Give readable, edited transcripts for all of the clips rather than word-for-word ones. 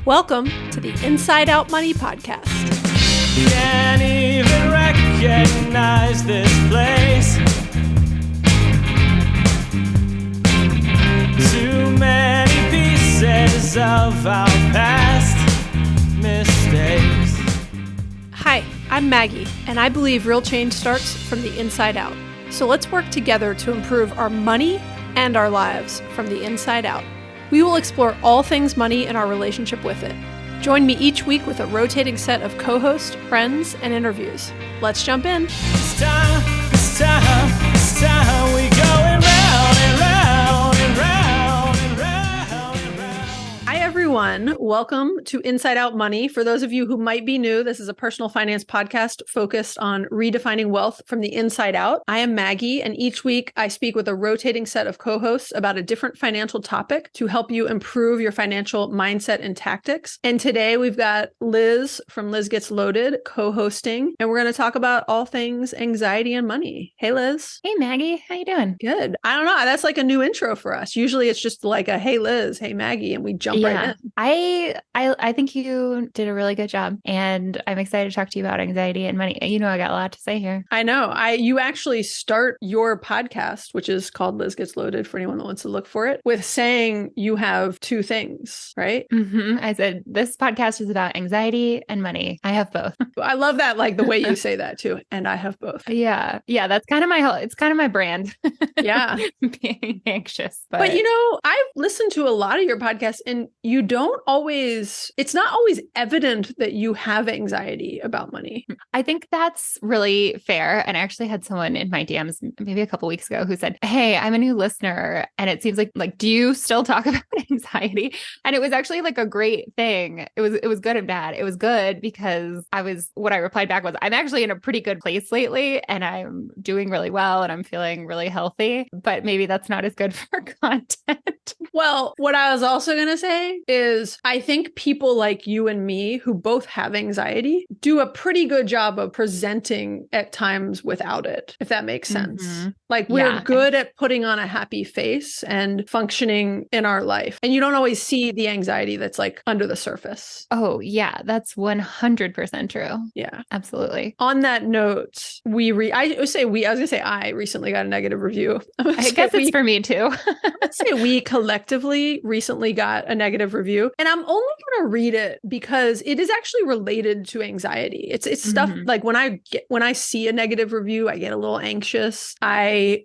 Welcome to the Inside Out Money Podcast. Can't even recognize this place. Too many pieces of our past mistakes. Hi, I'm Maggie, and I believe real change starts from the inside out. So let's work together to improve our money and our lives from the inside out. We will explore all things money and our relationship with it. Join me each week with a rotating set of co-hosts, friends, and interviews. Let's jump in. It's time we going round and round and round and round and round. Hi, everyone. Welcome to Inside Out Money. For those of you who might be new, this is a personal finance podcast focused on redefining wealth from the inside out. I am Maggie, and each week I speak with a rotating set of co-hosts about a different financial topic to help you improve your financial mindset and tactics. And today we've got Liz from Liz Gets Loaded co-hosting, and we're going to talk about all things anxiety and money. Hey, Liz. Hey, Maggie. How you doing? Good. I don't know. That's like a new intro for us. Usually it's just like a, hey, Liz, hey, Maggie, and we jump right in. I think you did a really good job, and I'm excited to talk to you about anxiety and money. You know, I got a lot to say here. I know. You actually start your podcast, which is called Liz Gets Loaded for anyone that wants to look for it, with saying you have two things, right? Mm-hmm. I said, this podcast is about anxiety and money. I have both. I love that, like the way you say that too. And I have both. Yeah. That's kind of it's kind of my brand. Yeah. Being anxious. But you know, I've listened to a lot of your podcasts, and it's not always evident that you have anxiety about money. I think that's really fair. And I actually had someone in my DMs maybe a couple weeks ago who said, hey, I'm a new listener, and it seems like, do you still talk about anxiety? And it was actually like a great thing. It was good and bad. It was good because what I replied back was, I'm actually in a pretty good place lately, and I'm doing really well, and I'm feeling really healthy, but maybe that's not as good for content. Well, what I was also going to say is I think people like you and me who both have anxiety do a pretty good job of presenting at times without it, if that makes sense. Mm-hmm. Like we're good at putting on a happy face and functioning in our life. And you don't always see the anxiety that's like under the surface. Oh, yeah, that's 100% true. Yeah, absolutely. On that note, I recently got a negative review. I guess it's for me too. Let's say we collectively recently got a negative review, and I'm only going to read it because it is actually related to anxiety. It's stuff like when I see a negative review, I get a little anxious. I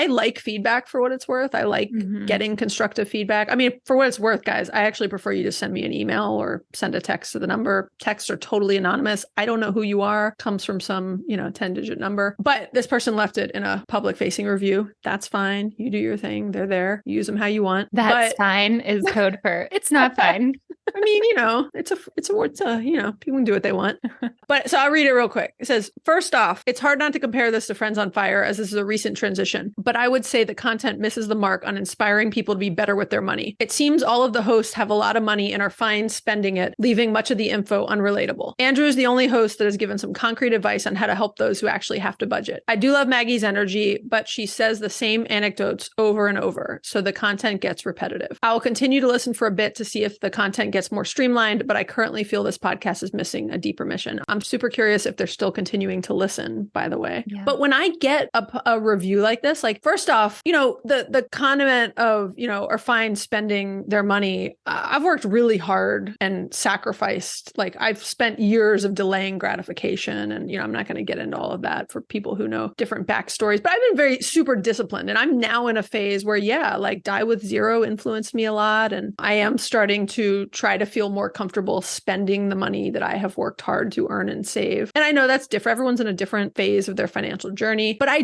like feedback for what it's worth. I like getting constructive feedback. I mean, for what it's worth, guys, I actually prefer you to send me an email or send a text to the number. Texts are totally anonymous. I don't know who you are. Comes from some, 10-digit number. But this person left it in a public facing review. That's fine. You do your thing. They're there. Use them how you want. That's fine is code for it's not fine. I mean, people can do what they want. But so I'll read it real quick. It says, first off, it's hard not to compare this to Friends on Fire, as this is a recent transition. But I would say the content misses the mark on inspiring people to be better with their money. It seems all of the hosts have a lot of money and are fine spending it, leaving much of the info unrelatable. Andrew is the only host that has given some concrete advice on how to help those who actually have to budget. I do love Maggie's energy, but she says the same anecdotes over and over, so the content gets repetitive. I will continue to listen for a bit to see if the content gets more streamlined, but I currently feel this podcast is missing a deeper mission. I'm super curious if they're still continuing to listen, by the way. Yeah. But when I get a review like this, like first off, the condiment of, are fine spending their money. I've worked really hard and sacrificed. Like I've spent years of delaying gratification, and, I'm not going to get into all of that for people who know different backstories, but I've been very super disciplined, and I'm now in a phase where, like Die with Zero influenced me a lot. And I am starting to try to feel more comfortable spending the money that I have worked hard to earn and save. And I know that's different. Everyone's in a different phase of their financial journey. But I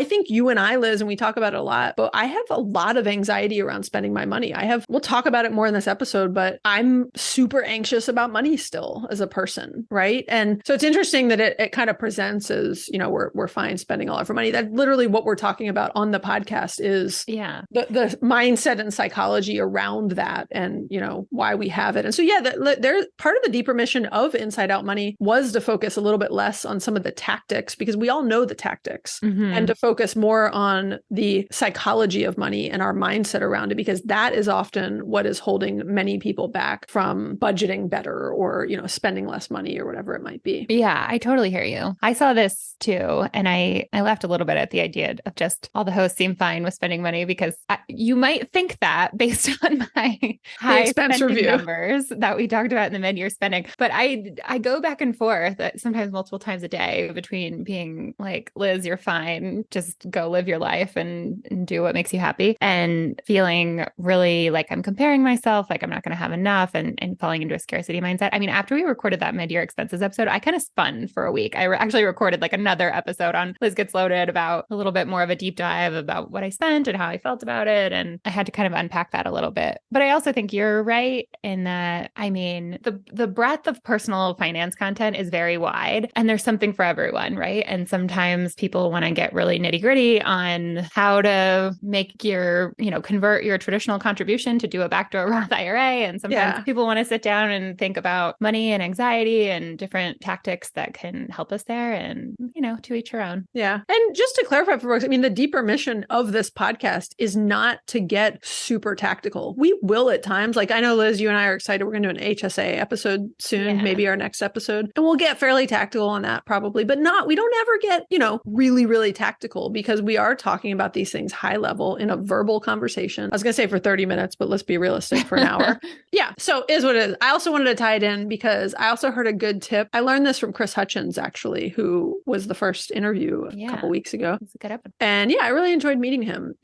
think you and I, Liz, and we talk about it a lot, but I have a lot of anxiety around spending my money. We'll talk about it more in this episode, but I'm super anxious about money still as a person, right? And so it's interesting that it kind of presents as, we're fine spending all of our money. That literally what we're talking about on the podcast is the mindset and psychology around that, and, why why we have it. And so, yeah, there's part of the deeper mission of Inside Out Money was to focus a little bit less on some of the tactics, because we all know the tactics, and to focus more on the psychology of money and our mindset around it, because that is often what is holding many people back from budgeting better or, spending less money or whatever it might be. Yeah, I totally hear you. I saw this too. And I laughed a little bit at the idea of just all the hosts seem fine with spending money, because you might think that based on my high expense review numbers that we talked about in the mid-year spending. But I go back and forth sometimes multiple times a day between being like, Liz, you're fine. Just go live your life and do what makes you happy, and feeling really like I'm comparing myself, like I'm not going to have enough, and falling into a scarcity mindset. I mean, after we recorded that mid-year expenses episode, I kind of spun for a week. I actually recorded like another episode on Liz Gets Loaded about a little bit more of a deep dive about what I spent and how I felt about it. And I had to kind of unpack that a little bit. But I also think you're right in that, I mean, the breadth of personal finance content is very wide, and there's something for everyone, right? And sometimes people want to get really nitty gritty on how to make your, convert your traditional contribution to do a backdoor Roth IRA. And sometimes people want to sit down and think about money and anxiety and different tactics that can help us there, and, to each your own. Yeah. And just to clarify for folks, I mean, the deeper mission of this podcast is not to get super tactical. We will at times, like I know, Liz, you and I are excited. We're going to do an HSA episode soon, maybe our next episode. And we'll get fairly tactical on that probably, but we don't ever get, really, really tactical, because we are talking about these things high level in a verbal conversation. I was going to say for 30 minutes, but let's be realistic, for an hour. Yeah. So is what it is. I also wanted to tie it in because I also heard a good tip. I learned this from Chris Hutchins, actually, who was the first interview a couple weeks ago. It's a good episode. And I really enjoyed meeting him.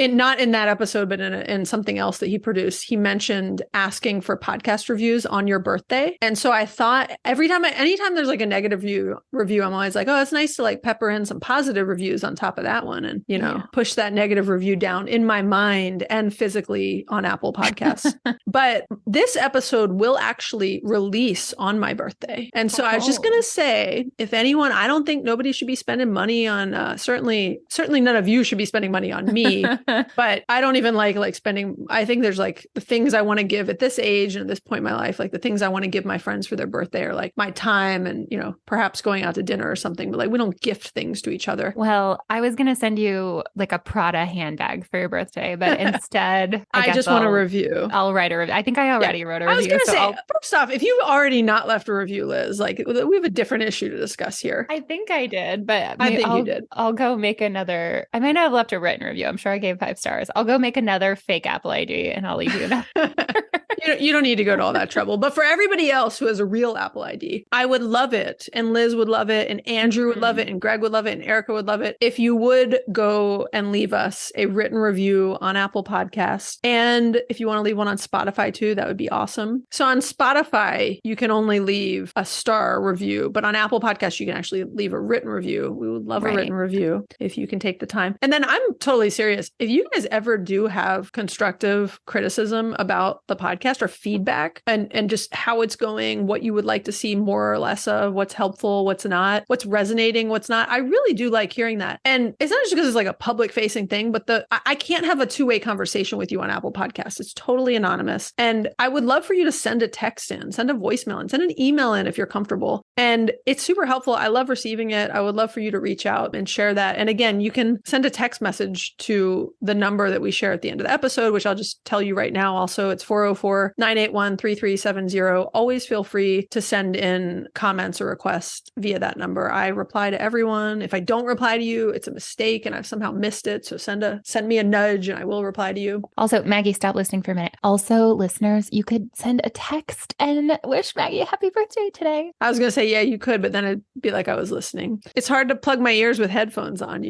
Not in that episode, but in something else that he produced, he mentioned asking for podcast reviews on your birthday. And so I thought anytime there's like a negative review, I'm always like, oh, it's nice to like pepper in some positive reviews on top of that one, and, push that negative review down in my mind and physically on Apple Podcasts. But this episode will actually release on my birthday. And so I was just going to say, if anyone, I don't think nobody should be spending money on, certainly none of you should be spending money on me, but I don't even like spending. I think there's like the things I want to give at this age and at this point in my life, like the things I want to give my friends for their birthday are like my time and, perhaps going out to dinner or something, but like we don't gift things to each other. Well, I was going to send you like a Prada handbag for your birthday, but instead I just want a review. I'll write a review. I think I already wrote a review. I was going to say, first off, if you've already not left a review, Liz, like we have a different issue to discuss here. I think I did, but I think you did. I'll go make another. I might not have left a written review. I'm sure I gave 5 stars. I'll go make another fake Apple ID and I'll leave you that. You don't need to go to all that trouble. But for everybody else who has a real Apple ID, I would love it. And Liz would love it. And Andrew would love it. And Greg would love it. And Erica would love it. If you would go and leave us a written review on Apple Podcasts. And if you want to leave one on Spotify too, that would be awesome. So on Spotify, you can only leave a star review. But on Apple Podcasts, you can actually leave a written review. We would love a written review if you can take the time. And then I'm totally serious. If you guys ever do have constructive criticism about the podcast or feedback and just how it's going, what you would like to see more or less of, what's helpful, what's not, what's resonating, what's not. I really do like hearing that. And it's not just because it's like a public facing thing, but I can't have a two-way conversation with you on Apple Podcasts. It's totally anonymous. And I would love for you to send a text in, send a voicemail in, send an email in if you're comfortable. And it's super helpful. I love receiving it. I would love for you to reach out and share that. And again, you can send a text message to the number that we share at the end of the episode, which I'll just tell you right now. Also, it's 404-981-3370. Always feel free to send in comments or requests via that number. I reply to everyone. If I don't reply to you, it's a mistake and I've somehow missed it. So send me a nudge and I will reply to you. Also, Maggie, stop listening for a minute. Also, listeners, you could send a text and wish Maggie a happy birthday today. I was going to say, yeah, you could, but then it'd be like I was listening. It's hard to plug my ears with headphones on,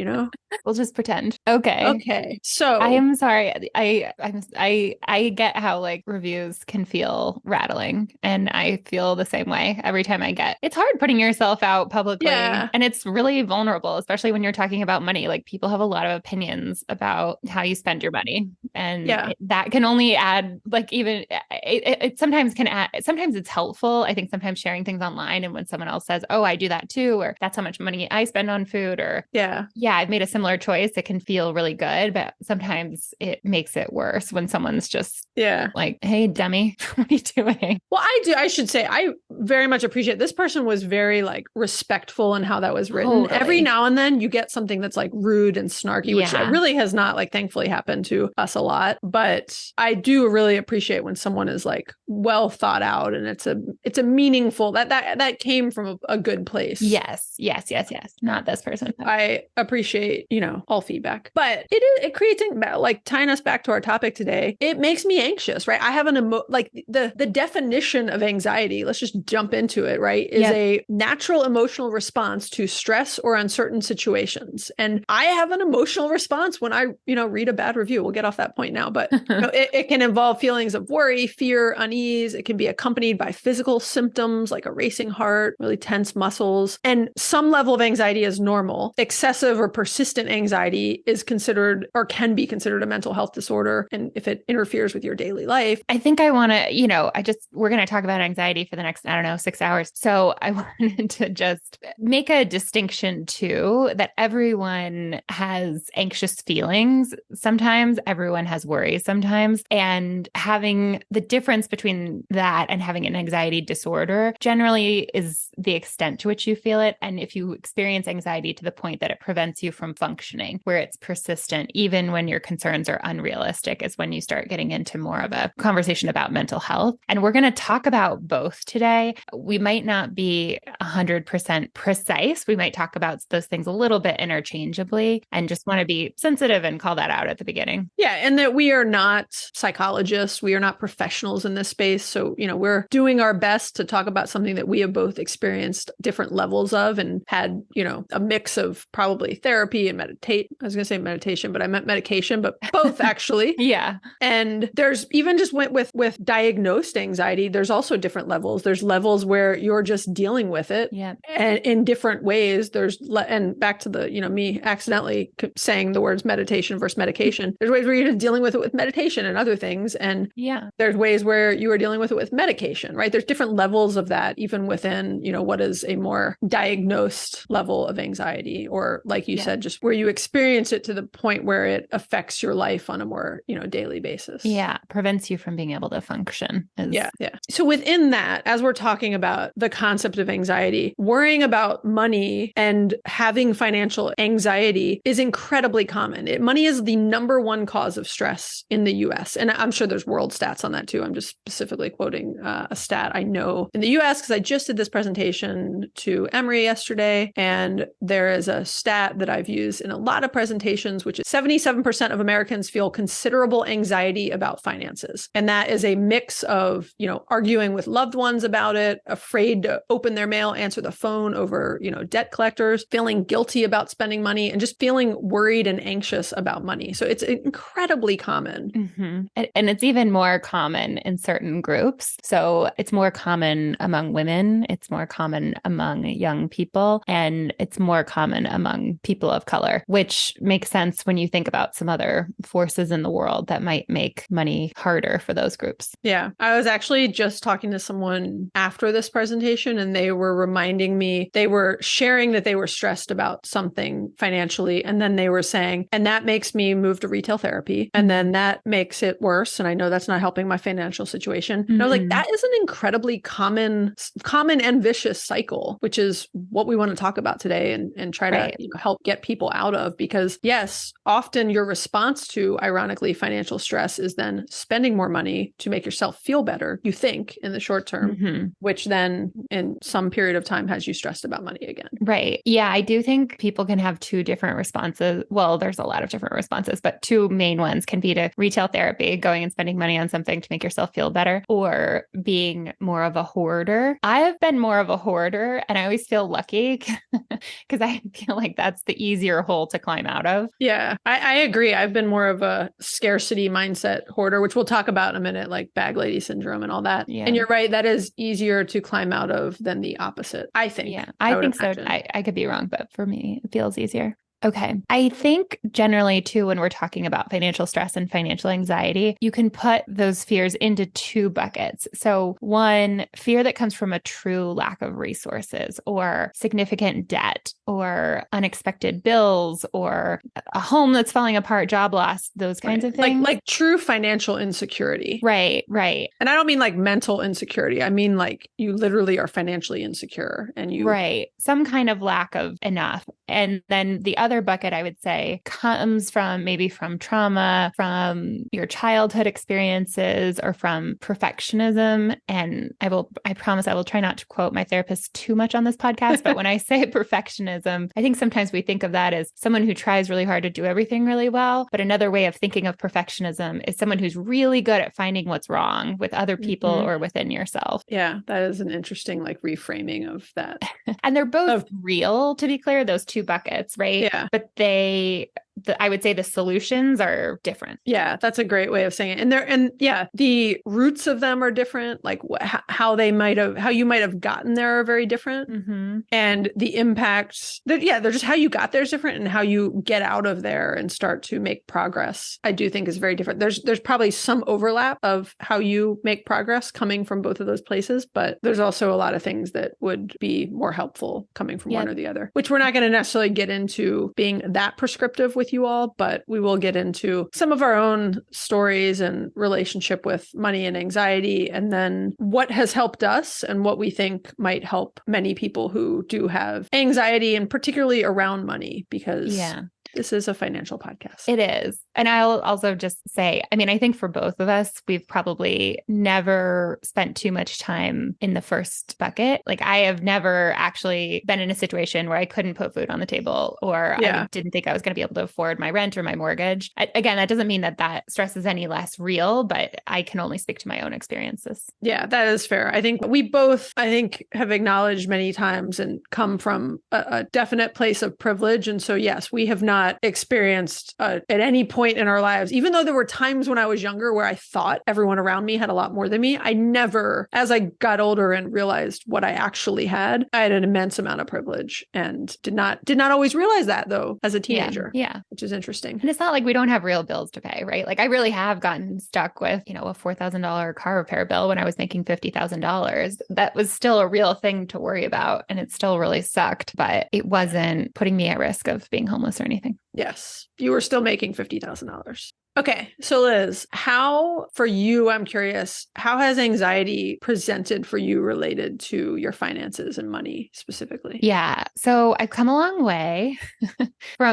We'll just pretend. Okay. So I am sorry. I get how like reviews can feel rattling, and I feel the same way every time it's hard putting yourself out publicly, and it's really vulnerable, especially when you're talking about money. Like people have a lot of opinions about how you spend your money, And Yeah. that can only add, like, even it sometimes can add, sometimes it's helpful. I think sometimes sharing things online, and when someone else says, oh, I do that too, or that's how much money I spend on food, or Yeah. I've made a similar choice, it can feel really good. But sometimes it makes it worse when someone's just Yeah. like, hey, dummy, what are you doing? Well, I should say, I very much appreciate this person was very like respectful in how that was written. Totally. Every now and then you get something that's like rude and snarky, which Yeah. really has not like thankfully happened to us a lot. But I do really appreciate when someone is like well thought out and it's a meaningful that came from a good place. Yes. Not this person. I appreciate, all feedback, but it creates like tying us back to our topic today. It makes me anxious, right? I have like the definition of anxiety. Let's just jump into it, right? Is a natural emotional response to stress or uncertain situations. And I have an emotional response when I, read a bad review. We'll get off that point now, but it can involve feelings of worry, fear, unease. It can be accompanied by physical symptoms like a racing heart, really tense muscles, and some level of anxiety is normal. Excessive or persistent anxiety is considered or can be considered a mental health disorder. And if it interferes with your daily life. I think I want to, we're going to talk about anxiety for the next, 6 hours. So I wanted to just make a distinction too, that everyone has anxious feelings. Sometimes everyone has worries sometimes. And having the difference between that and having an anxiety disorder generally is the extent to which you feel it. And if you experience anxiety to the point that it prevents you from functioning, where it's persistent, even when your concerns are unrealistic, is when you start getting into more of a conversation about mental health. And we're going to talk about both today. We might not be 100% precise. We might talk about those things a little bit interchangeably, and just want to be sensitive and call that out at the beginning. Yeah. And that we are not psychologists. We are not professionals in this space. So, we're doing our best to talk about something that we have both experienced different levels of and had, a mix of probably therapy and meditate. I was going to say meditation, but I meant medication, but both actually. Yeah. And there's even just went with diagnosed anxiety. There's also different levels. There's levels where you're just dealing with it. Yeah. And in different ways. And back to the, me accidentally saying the words meditation versus medication. There's ways where you're just dealing with it with meditation and other things. And there's ways where you are dealing with it with medication, right? There's different levels of that, even within, what is a more diagnosed level of anxiety, or like you said, just where you experience it to the point where it affects your life on a more, daily basis. Yeah. Prevents you from being able to function. Yeah. So within that, as we're talking about the concept of anxiety, worrying about money and having financial anxiety is incredibly common. Money is the number one cause of stress in the US. And I'm sure there's world stats on that too. I'm just specifically quoting a stat I know in the US because I just did this presentation to Emory yesterday. And there is a stat that I've used in a lot of presentations, which is 77% of Americans feel considerable anxiety about finances. And that is a mix of, arguing with loved ones about it, afraid to open their mail, answer the phone over, debt collectors, feeling guilty about spending money, and just feeling worried and anxious about money. So it's incredibly common. Mm-hmm. And it's even more common in certain groups. So it's more common among women. It's more common among young people, and it's more common among people of color, which makes sense when you think about some other forces in the world that might make money harder for those groups. Yeah. I was actually just talking to someone after this presentation, and they were reminding me, they were sharing that they were stressed about something financially. And then they were saying, and that makes me move to retail therapy. And then that makes it worse. And I know that's not helping my financial situation. And I was like, that is an incredibly common and vicious cycle, which is what we want to talk about today and try to help get people out of. Because yes, often your response to, ironically, financial stress is then spending more money to make yourself feel better, you think, in the short term, which then in some period of time has you stressed about money again. Right. Yeah, I do think people can have two different responses. Well, there's a lot of different responses, but two main ones can be to retail therapy, going and spending money on something to make yourself feel better, or being more of a hoarder. I have been more of a hoarder, and I always feel lucky because I feel like that's the easier hole to climb out of. Yeah, I agree. I've been more of a scarcity mindset hoarder, which we'll talk about in a minute, like bag lady syndrome and all that. Yeah. And you're right, that is easier to climb out of than the opposite, I think. Yeah, I think so. I could be wrong, but for me, it feels easier. Okay. I think generally too, when we're talking about financial stress and financial anxiety, you can put those fears into two buckets. So one, fear that comes from a true lack of resources or significant debt or unexpected bills or a home that's falling apart, job loss, those kinds of things. Like true financial insecurity. Right, right. And I don't mean like mental insecurity. I mean like you literally are financially insecure and you Right. Some kind of lack of enough. And then the other bucket, I would say, comes from maybe from trauma, from your childhood experiences, or from perfectionism. And I promise I will try not to quote my therapist too much on this podcast. But when I say perfectionism, I think sometimes we think of that as someone who tries really hard to do everything really well. But another way of thinking of perfectionism is someone who's really good at finding what's wrong with other people or within yourself. Yeah, that is an interesting like reframing of that. And they're both real, to be clear, those two buckets, right? Yeah. But I would say the solutions are different. Yeah, that's a great way of saying it. And the roots of them are different. Like how you might have gotten there are very different. Mm-hmm. And the impacts they're just how you got there is different, and how you get out of there and start to make progress, I do think is very different. There's probably some overlap of how you make progress coming from both of those places, but there's also a lot of things that would be more helpful coming from one or the other, which we're not going to necessarily get into being that prescriptive with you all, but we will get into some of our own stories and relationship with money and anxiety, and then what has helped us and what we think might help many people who do have anxiety, and particularly around money, because this is a financial podcast. It is. And I'll also just say, I mean, I think for both of us, we've probably never spent too much time in the first bucket. Like I have never actually been in a situation where I couldn't put food on the table, or I didn't think I was going to be able to afford my rent or my mortgage. Again, that doesn't mean that stress is any less real, but I can only speak to my own experiences. Yeah, that is fair. I think we both, have acknowledged many times and come from a definite place of privilege. And so, yes, we have not experienced at any point in our lives, even though there were times when I was younger where I thought everyone around me had a lot more than me, I never, as I got older and realized what I actually had, I had an immense amount of privilege, and did not always realize that though as a teenager. Yeah. Which is interesting. And it's not like we don't have real bills to pay, right? Like I really have gotten stuck with, a $4,000 car repair bill when I was making $50,000. That was still a real thing to worry about, and it still really sucked, but it wasn't putting me at risk of being homeless or anything. Yes, you were still making $50,000. Okay, so Liz, how, for you, I'm curious, how has anxiety presented for you related to your finances and money specifically? Yeah, so I've come a long way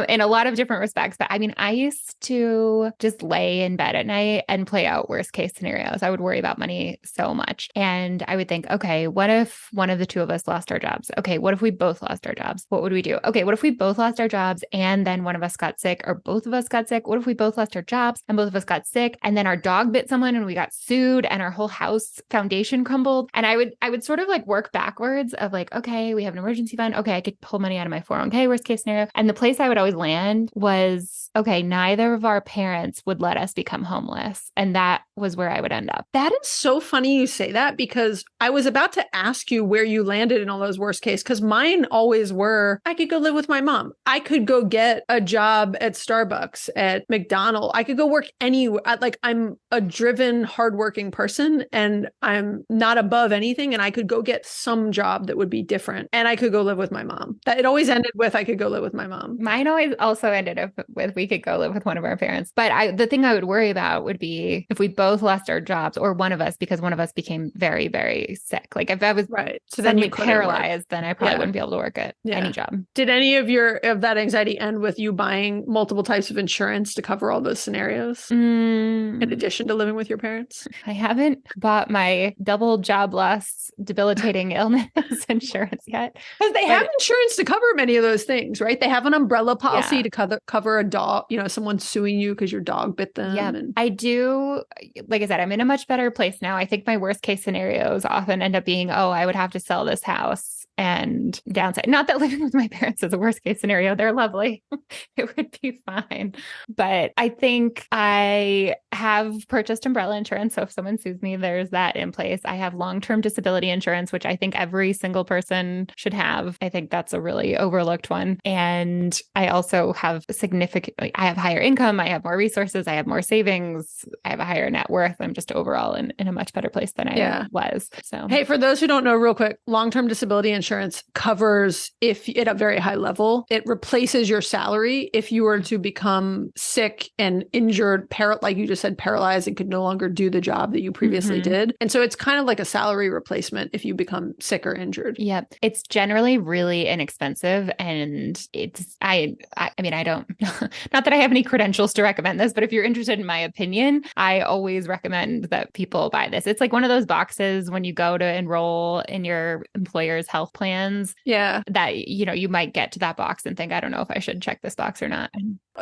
in a lot of different respects. But I mean, I used to just lay in bed at night and play out worst case scenarios. I would worry about money so much. And I would think, okay, what if one of the two of us lost our jobs? Okay, what if we both lost our jobs? What would we do? Okay, what if we both lost our jobs and then one of us got sick, or both of us got sick? What if we both lost our jobs and both of us got sick, and then our dog bit someone and we got sued and our whole house foundation crumbled? And I would sort of like work backwards of like, okay, we have an emergency fund. Okay, I could pull money out of my 401k, worst case scenario. And the place I would always land was, okay, neither of our parents would let us become homeless. And that was where I would end up. That is so funny you say that, because I was about to ask you where you landed in all those worst case, because mine always were, I could go live with my mom. I could go get a job at Starbucks, at McDonald's. I could go work anywhere. Like I'm a driven, hardworking person, and I'm not above anything. And I could go get some job that would be different, and I could go live with my mom. That it always ended with, I could go live with my mom. Mine always also ended up with, we could go live with one of our parents. But the thing I would worry about would be if we both lost our jobs, or one of us, because one of us became very, very sick. Like if I was so then you paralyzed, then I probably wouldn't be able to work at any job. Did any of that anxiety end with you buying multiple types of insurance to cover all those scenarios? In addition to living with your parents? I haven't bought my double job loss, debilitating illness insurance yet. Because they have insurance to cover many of those things, right? They have an umbrella policy to cover a dog, someone suing you because your dog bit them. Yeah, I do. Like I said, I'm in a much better place now. I think my worst case scenarios often end up being, I would have to sell this house and downside. Not that living with my parents is a worst case scenario. They're lovely. It would be fine. But I think I have purchased umbrella insurance. So if someone sues me, there's that in place. I have long-term disability insurance, which I think every single person should have. I think that's a really overlooked one. And I also have I have higher income. I have more resources. I have more savings. I have a higher net worth. I'm just overall in a much better place than I was. So, hey, for those who don't know, real quick, long-term disability insurance covers, if at a very high level, it replaces your salary if you were to become sick and injured, like you just said, paralyzed and could no longer do the job that you previously did. And so it's kind of like a salary replacement if you become sick or injured. Yep. It's generally really inexpensive. And I mean, I don't, not that I have any credentials to recommend this, but if you're interested in my opinion, I always recommend that people buy this. It's like one of those boxes when you go to enroll in your employer's health plans. Yeah. That, you might get to that box and think, I don't know if I should check this box or not.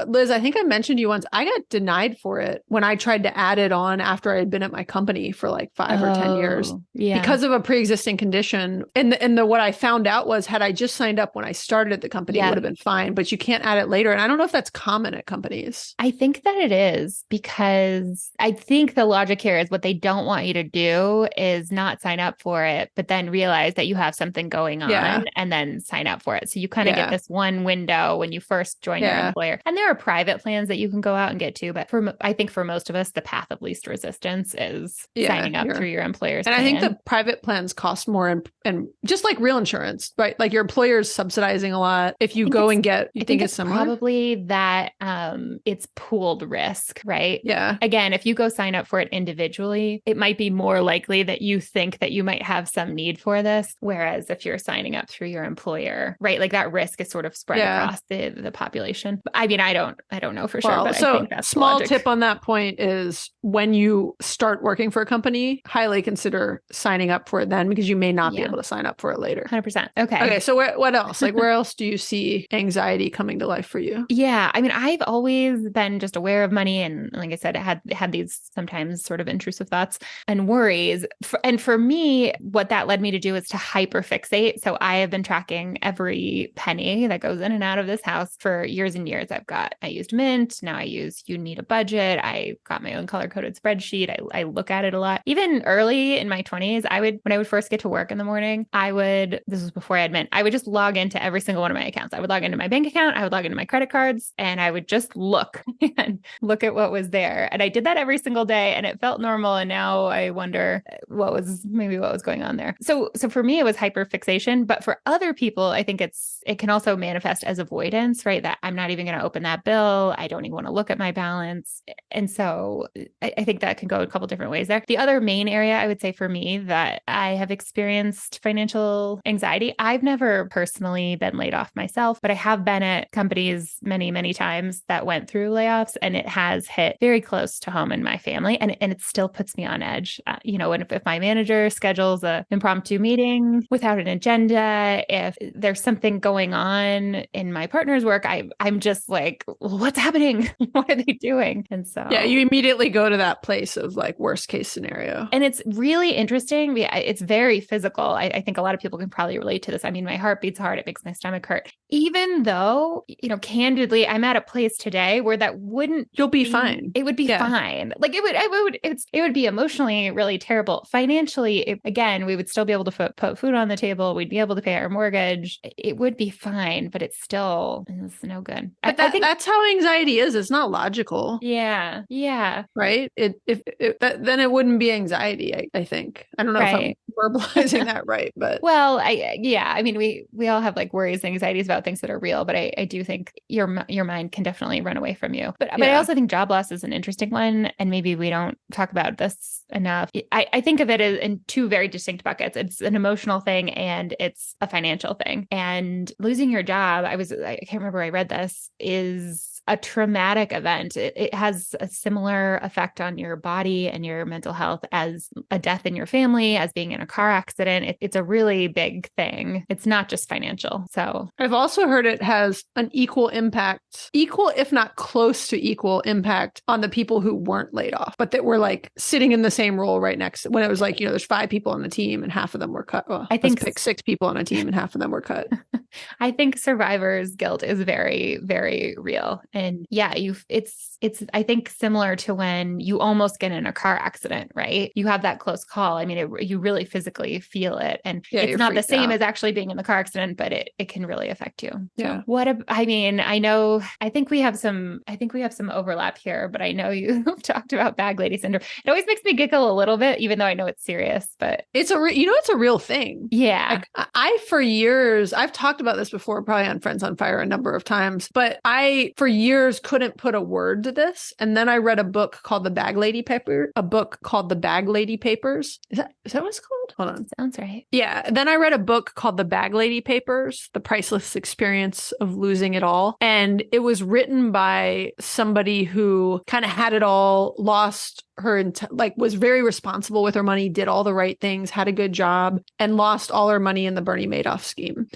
Liz, I think I mentioned you once, I got denied for it when I tried to add it on after I had been at my company for like 5 or 10 years because of a pre-existing condition. And what I found out was, had I just signed up when I started at the company, it would have been fine, but you can't add it later. And I don't know if that's common at companies. I think that it is, because I think the logic here is what they don't want you to do is not sign up for it, but then realize that you have something going on and then sign up for it. So you kind of get this one window when you first join your employer. And there are private plans that you can go out and get to, but I think for most of us, the path of least resistance is signing up through your employer's plan. I think the private plans cost more, and just like real insurance, right? Like your employer's subsidizing a lot. If you go and get, you think it's similar? Probably that it's pooled risk, right? Yeah. Again, if you go sign up for it individually, it might be more likely that you think that you might have some need for this. Whereas if you're signing up through your employer, right? Like that risk is sort of spread across the population. I mean, I don't know for sure. But so I think that's small tip on that point is when you start working for a company, highly consider signing up for it then, because you may not be able to sign up for it later. 100%. Okay. Okay. So what else? Like where else do you see anxiety coming to life for you? Yeah. I mean, I've always been just aware of money. And like I said, I had these sometimes sort of intrusive thoughts and worries. And for me, what that led me to do is to hyperfixate. So I have been tracking every penny that goes in and out of this house for years and years. I used Mint. Now I use You Need a Budget. I got my own color-coded spreadsheet. I look at it a lot. Even early in my 20s, when I would first get to work in the morning, this was before I had Mint, I would just log into every single one of my accounts. I would log into my bank account. I would log into my credit cards, and I would just look at what was there. And I did that every single day, and it felt normal. And now I wonder what was going on there. So for me, it was hyperfixation. But for other people, I think it can also manifest as avoidance, right? That I'm not even going to open that bill. I don't even want to look at my balance. And so I think that can go a couple different ways there. The other main area I would say for me that I have experienced financial anxiety, I've never personally been laid off myself, but I have been at companies many, many times that went through layoffs, and it has hit very close to home in my family. And it still puts me on edge. And if my manager schedules an impromptu meeting without an agenda, if there's something going on in my partner's work, I'm just like, what's happening? What are they doing? And so you immediately go to that place of like worst case scenario. And it's really interesting. It's very physical. I think a lot of people can probably relate to this. I mean, my heart beats hard. It makes my stomach hurt. Even though, candidly, I'm at a place today where that wouldn't. You'll be fine. It would be fine. Like it would be emotionally really terrible. Financially, again, we would still be able to put food on the table. We'd be able to pay our mortgage. It would be fine, but it's no good. But I think that's how anxiety is. It's not logical. Yeah. Yeah. Right. Then it wouldn't be anxiety. I think. I don't know if I'm verbalizing that right, but I mean, we all have like worries and anxieties about things that are real, but I do think your mind can definitely run away from you. But I also think job loss is an interesting one, and maybe we don't talk about this enough. I think of it as in two very distinct buckets. It's an emotional thing and it's a financial thing. And losing your job, I can't remember where I read this, is a traumatic event. It has a similar effect on your body and your mental health as a death in your family, as being in a car accident. It's a really big thing. It's not just financial. So I've also heard it has an equal impact, equal, if not close to equal impact on the people who weren't laid off, but that were like sitting in the same role right next to, when it was like, there's 5 people on the team and half of them were cut. Well, I think let's pick 6 people on a team and half of them were cut. I think survivor's guilt is very, very real. And yeah, it's I think similar to when you almost get in a car accident, right? You have that close call. I mean, you really physically feel it. And it's not the same as actually being in the car accident, but it can really affect you. Yeah. So I think we have some overlap here, but I know you've talked about bag lady syndrome. It always makes me giggle a little bit, even though I know it's serious, but it's a real thing. Yeah. Like, I for years, I've talked about this before, probably on Friends on Fire a number of times, but I for years couldn't put a word to this. And then I read a book called The Bag Lady Papers. Is that what it's called? Hold on. Sounds right. Yeah. Then I read a book called The Bag Lady Papers, The Priceless Experience of Losing It All. And it was written by somebody who kind of had it all, lost her, was very responsible with her money, did all the right things, had a good job, and lost all her money in the Bernie Madoff scheme.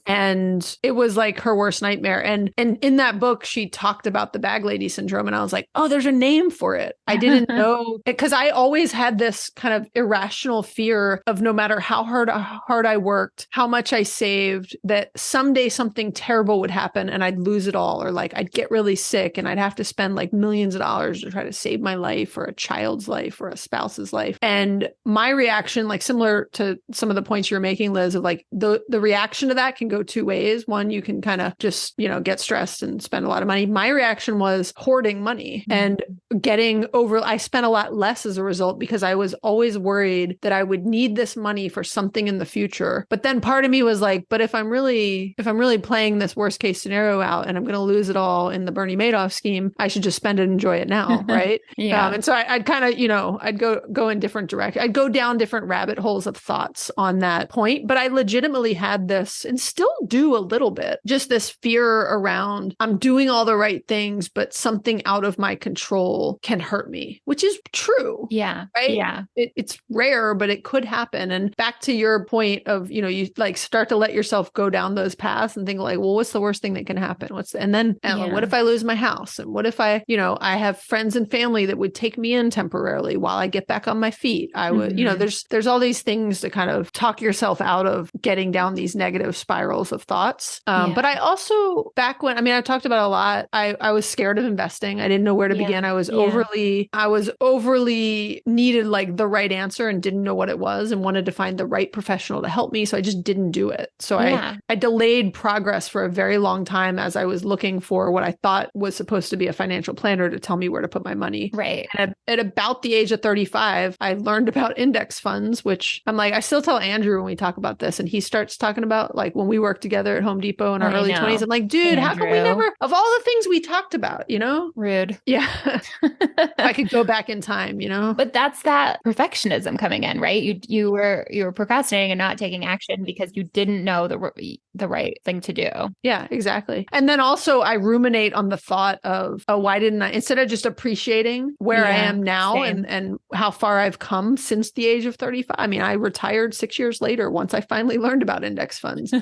And it was like her worst nightmare. And in that book, she talked about the bag lady syndrome. And I was like, oh, there's a name for it. I didn't know, because I always had this kind of irrational fear of no matter how hard I worked, how much I saved, that someday something terrible would happen and I'd lose it all, or like I'd get really sick and I'd have to spend like millions of dollars to try to save my life or a child's life or a spouse's life. And my reaction, like similar to some of the points you're making, Liz, of like the reaction to that can go 2 ways. One, you can kind of just, get stressed and spend a lot of money. My reaction was hoarding money and I spent a lot less as a result, because I was always worried that I would need this money for something in the future. But then part of me was like, but if I'm really playing this worst case scenario out and I'm going to lose it all in the Bernie Madoff scheme, I should just spend it and enjoy it now. Right. Yeah. And so I'd kind of, I'd go in different directions. I'd go down different rabbit holes of thoughts on that point. But I legitimately had this, and still do a little bit, just this fear around, I'm doing all the right things, but something out of my control can hurt me, which is true. Yeah. Right. Yeah. It's rare, but it could happen. And back to your point of, you like start to let yourself go down those paths and think like, well, what's the worst thing that can happen? And then what if I lose my house? And what if I have friends and family that would take me in temporarily while I get back on my feet? I would, there's all these things to kind of talk yourself out of getting down these negative spirals of thoughts. But I also, back when, I talked about a lot, I was scared of investing. I didn't know where to begin. I was overly needed like the right answer and didn't know what it was and wanted to find the right professional to help me. So I just didn't do it. So I delayed progress for a very long time as I was looking for what I thought was supposed to be a financial planner to tell me where to put my money. Right. And at about the age of 35, I learned about index funds, which I'm like, I still tell Andrew when we talk about this, and he starts talking about like when we worked together at Home Depot in our early 20s. I'm like, dude, how come we never, of all the things we talked about, Rude. Yeah. I could go back in time, But that's that perfectionism coming in, right? You were procrastinating and not taking action because you didn't know the right thing to do. Yeah, exactly. And then also I ruminate on the thought of, oh, why didn't I, instead of just appreciating where I am now and how far I've come since the age of 35. I retired 6 years later once I finally learned about index funds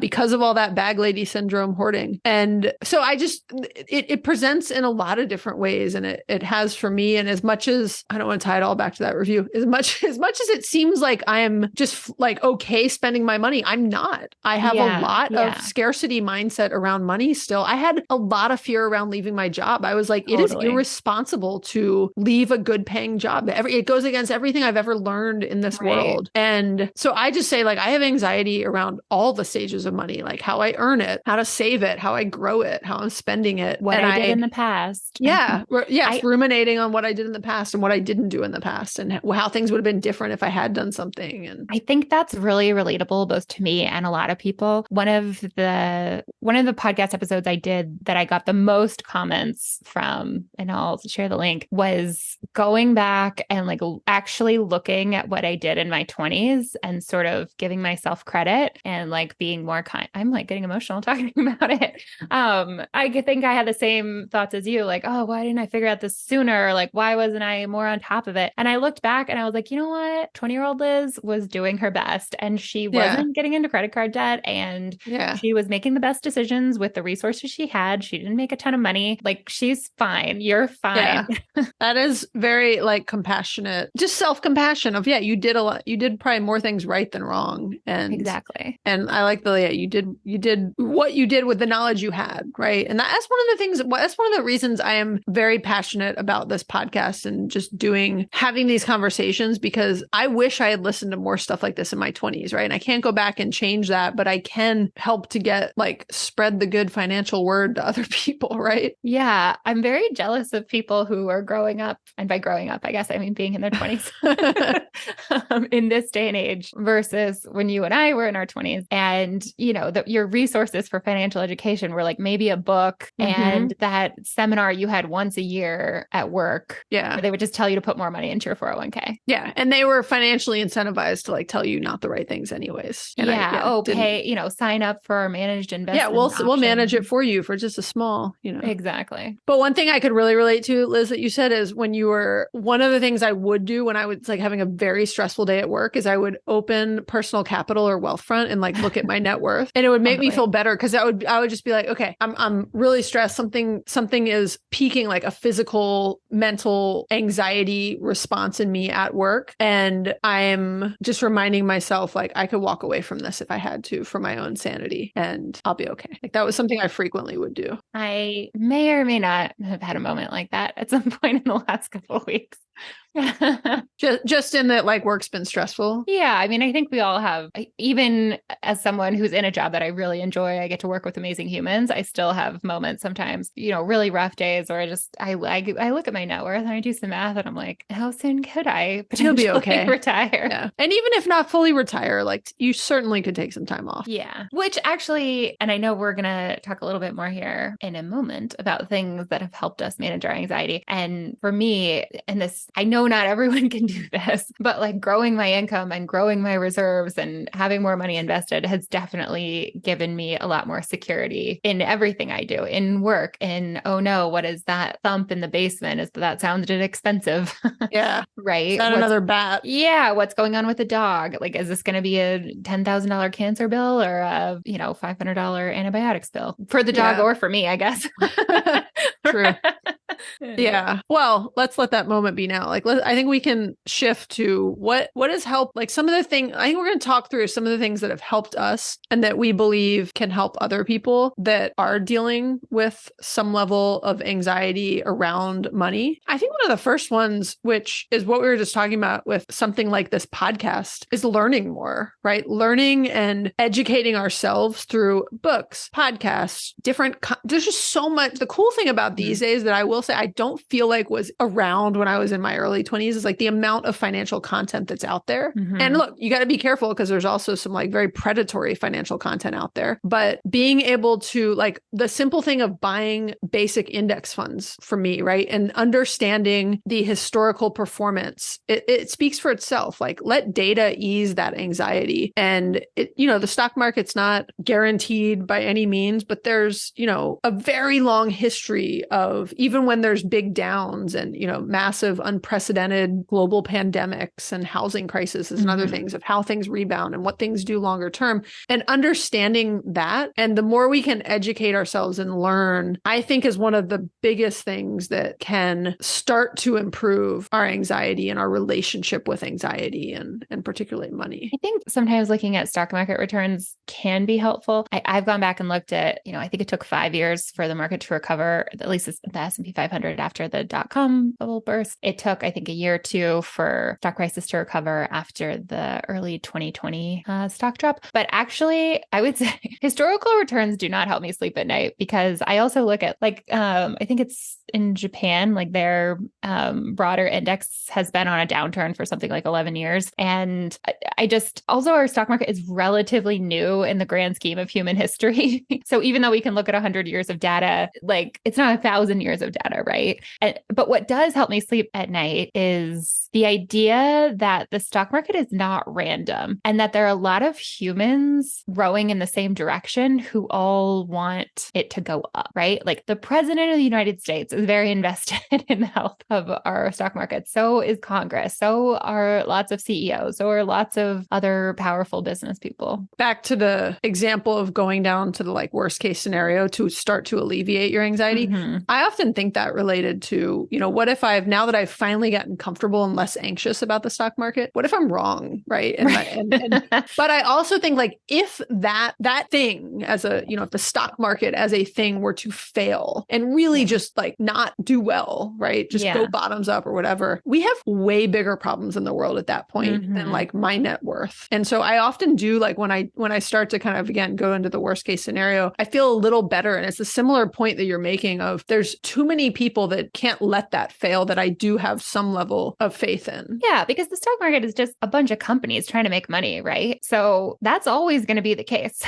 because of all that bag lady syndrome hoarding. And so it presents in a lot of different ways. And it has for me. And as much as I don't want to tie it all back to that review, as much as it seems like I am just like, okay, spending my money, I'm not. I have a lot of scarcity mindset around money still. I had a lot of fear around leaving my job. I was like, it is irresponsible to leave a good paying job. It goes against everything I've ever learned in this world. And so I just say like, I have anxiety around all the stages of money, like how I earn it, how to save it, how I grow it, how I'm spending it. What I did in the past. Yeah. Yes. ruminating on what I did in the past and what I didn't do in the past and how things would have been different if I had done something. And I think that's really relatable both to me and a lot of people. One of the podcast episodes I did that I got the most comments from, and I'll share the link, was going back and like actually looking at what I did in my 20s and sort of giving myself credit and like being more kind. I'm like getting emotional talking about it. I think I had the same thoughts as you, like, oh, why didn't I figure out this sooner? Like, why wasn't I more on top of it? And I looked back and I was like, you know what? 20-year-old Liz was doing her best and she wasn't getting into credit card debt and she was making the best decisions with the resources she had. She didn't make a ton of money. Like, she's fine. You're fine. Yeah. That is very like compassionate, just self-compassion of, you did a lot. You did probably more things right than wrong. And exactly. And I like you did what you did with the knowledge you had. Right. And that's one of the things, that's one of the reasons I am very passionate about this podcast and just having these conversations, because I wish I had listened to more stuff like this in my 20s. Right. And I can't go back and change that, but I can help to spread the good financial word to other people. Right. Yeah. I'm very jealous of people who are growing up. And by growing up, I guess I mean being in their 20s in this day and age versus when you and I were in our 20s. And, your resources for financial education were like maybe a book and that seminar you had once a year at work. Yeah. Where they would just tell you to put more money into your 401k. Yeah. And they were financially incentivized to tell you not the right things anyways. And pay, sign up for our managed investment. Yeah. We'll manage it for you for just a small, Exactly. But one thing I could really relate to, Liz, that you said is one of the things I would do when I was having a very stressful day at work is I would open Personal Capital or Wealthfront and look at my net worth, and it would make me feel better because I would just be like, okay, I'm really stressed. Something is peaking, like a physical, mental anxiety response in me at work. And I'm just reminding myself, I could walk away from this if I had to for my own sanity and I'll be okay. That was something I frequently would do. I may or may not have had a moment like that at some point in the last couple of weeks. just in that work's been stressful. Yeah. I mean, I think we all have, even as someone who's in a job that I really enjoy, I get to work with amazing humans. I still have moments sometimes, really rough days where I look at my net worth and I do some math and I'm like, how soon could I potentially retire? Yeah. And even if not fully retire, you certainly could take some time off. Yeah. Which actually, and I know we're going to talk a little bit more here in a moment about things that have helped us manage our anxiety. And for me, and this, I know not everyone can do this, but growing my income and growing my reserves and having more money invested has definitely given me a lot more security in everything I do, in work, in, oh no, what is that thump in the basement? That sounded expensive. Yeah. Right. Is that another bat? Yeah. What's going on with the dog? Is this going to be a $10,000 cancer bill or a, $500 antibiotics bill for the dog or for me, I guess. True. Yeah. Well, let's let that moment be now. I think we can shift to what has helped, some of the things. I think we're going to talk through some of the things that have helped us and that we believe can help other people that are dealing with some level of anxiety around money. I think one of the first ones, which is what we were just talking about with something like this podcast, is learning more, right? Learning and educating ourselves through books, podcasts, there's just so much. The cool thing about these days that I will say I don't feel was around when I was in my early 20s is the amount of financial content that's out there. Mm-hmm. And look, you got to be careful because there's also some very predatory financial content out there. But being able to the simple thing of buying basic index funds for me, right? And understanding the historical performance, it speaks for itself. Let data ease that anxiety. And the stock market's not guaranteed by any means, but there's, a very long history of, even when there's big downs and, massive unprecedented global pandemics and housing crises and other things, of how things rebound and what things do longer term, and understanding that. And the more we can educate ourselves and learn, I think is one of the biggest things that can start to improve our anxiety and our relationship with anxiety and particularly money. I think sometimes looking at stock market returns can be helpful. I've gone back and looked at, I think it took 5 years for the market to recover, at least the S&P 500 after the dot-com bubble burst. It took, I think, a year or two for stock prices to recover after the early 2020 stock drop. But actually, I would say historical returns do not help me sleep at night, because I also look at I think it's in Japan, like their broader index has been on a downturn for something like 11 years. And I just, also our stock market is relatively new in the grand scheme of human history. So even though we can look at 100 years of data, like it's not 1,000 years of data, right? But what does help me sleep at night is the idea that the stock market is not random and that there are a lot of humans rowing in the same direction who all want it to go up, right? Like the president of the United States is very invested in the health of our stock market. So is Congress. So are lots of CEOs. So are lots of other powerful business people. Back to the example of going down to the like worst case scenario to start to alleviate your anxiety. Mhm. I often think that related to, what if now that I've finally gotten comfortable and less anxious about the stock market, what if I'm wrong? Right. But I also think like if that thing as if the stock market as a thing were to fail and really just like not do well, right? Just go bottoms up or whatever, we have way bigger problems in the world at that point than like my net worth. And so I often do like when I start to kind of, again, go into the worst case scenario, I feel a little better. And it's a similar point that you're making of there's too many people that can't let that fail that I do have some level of faith in. Yeah, because the stock market is just a bunch of companies trying to make money, right? So that's always going to be the case.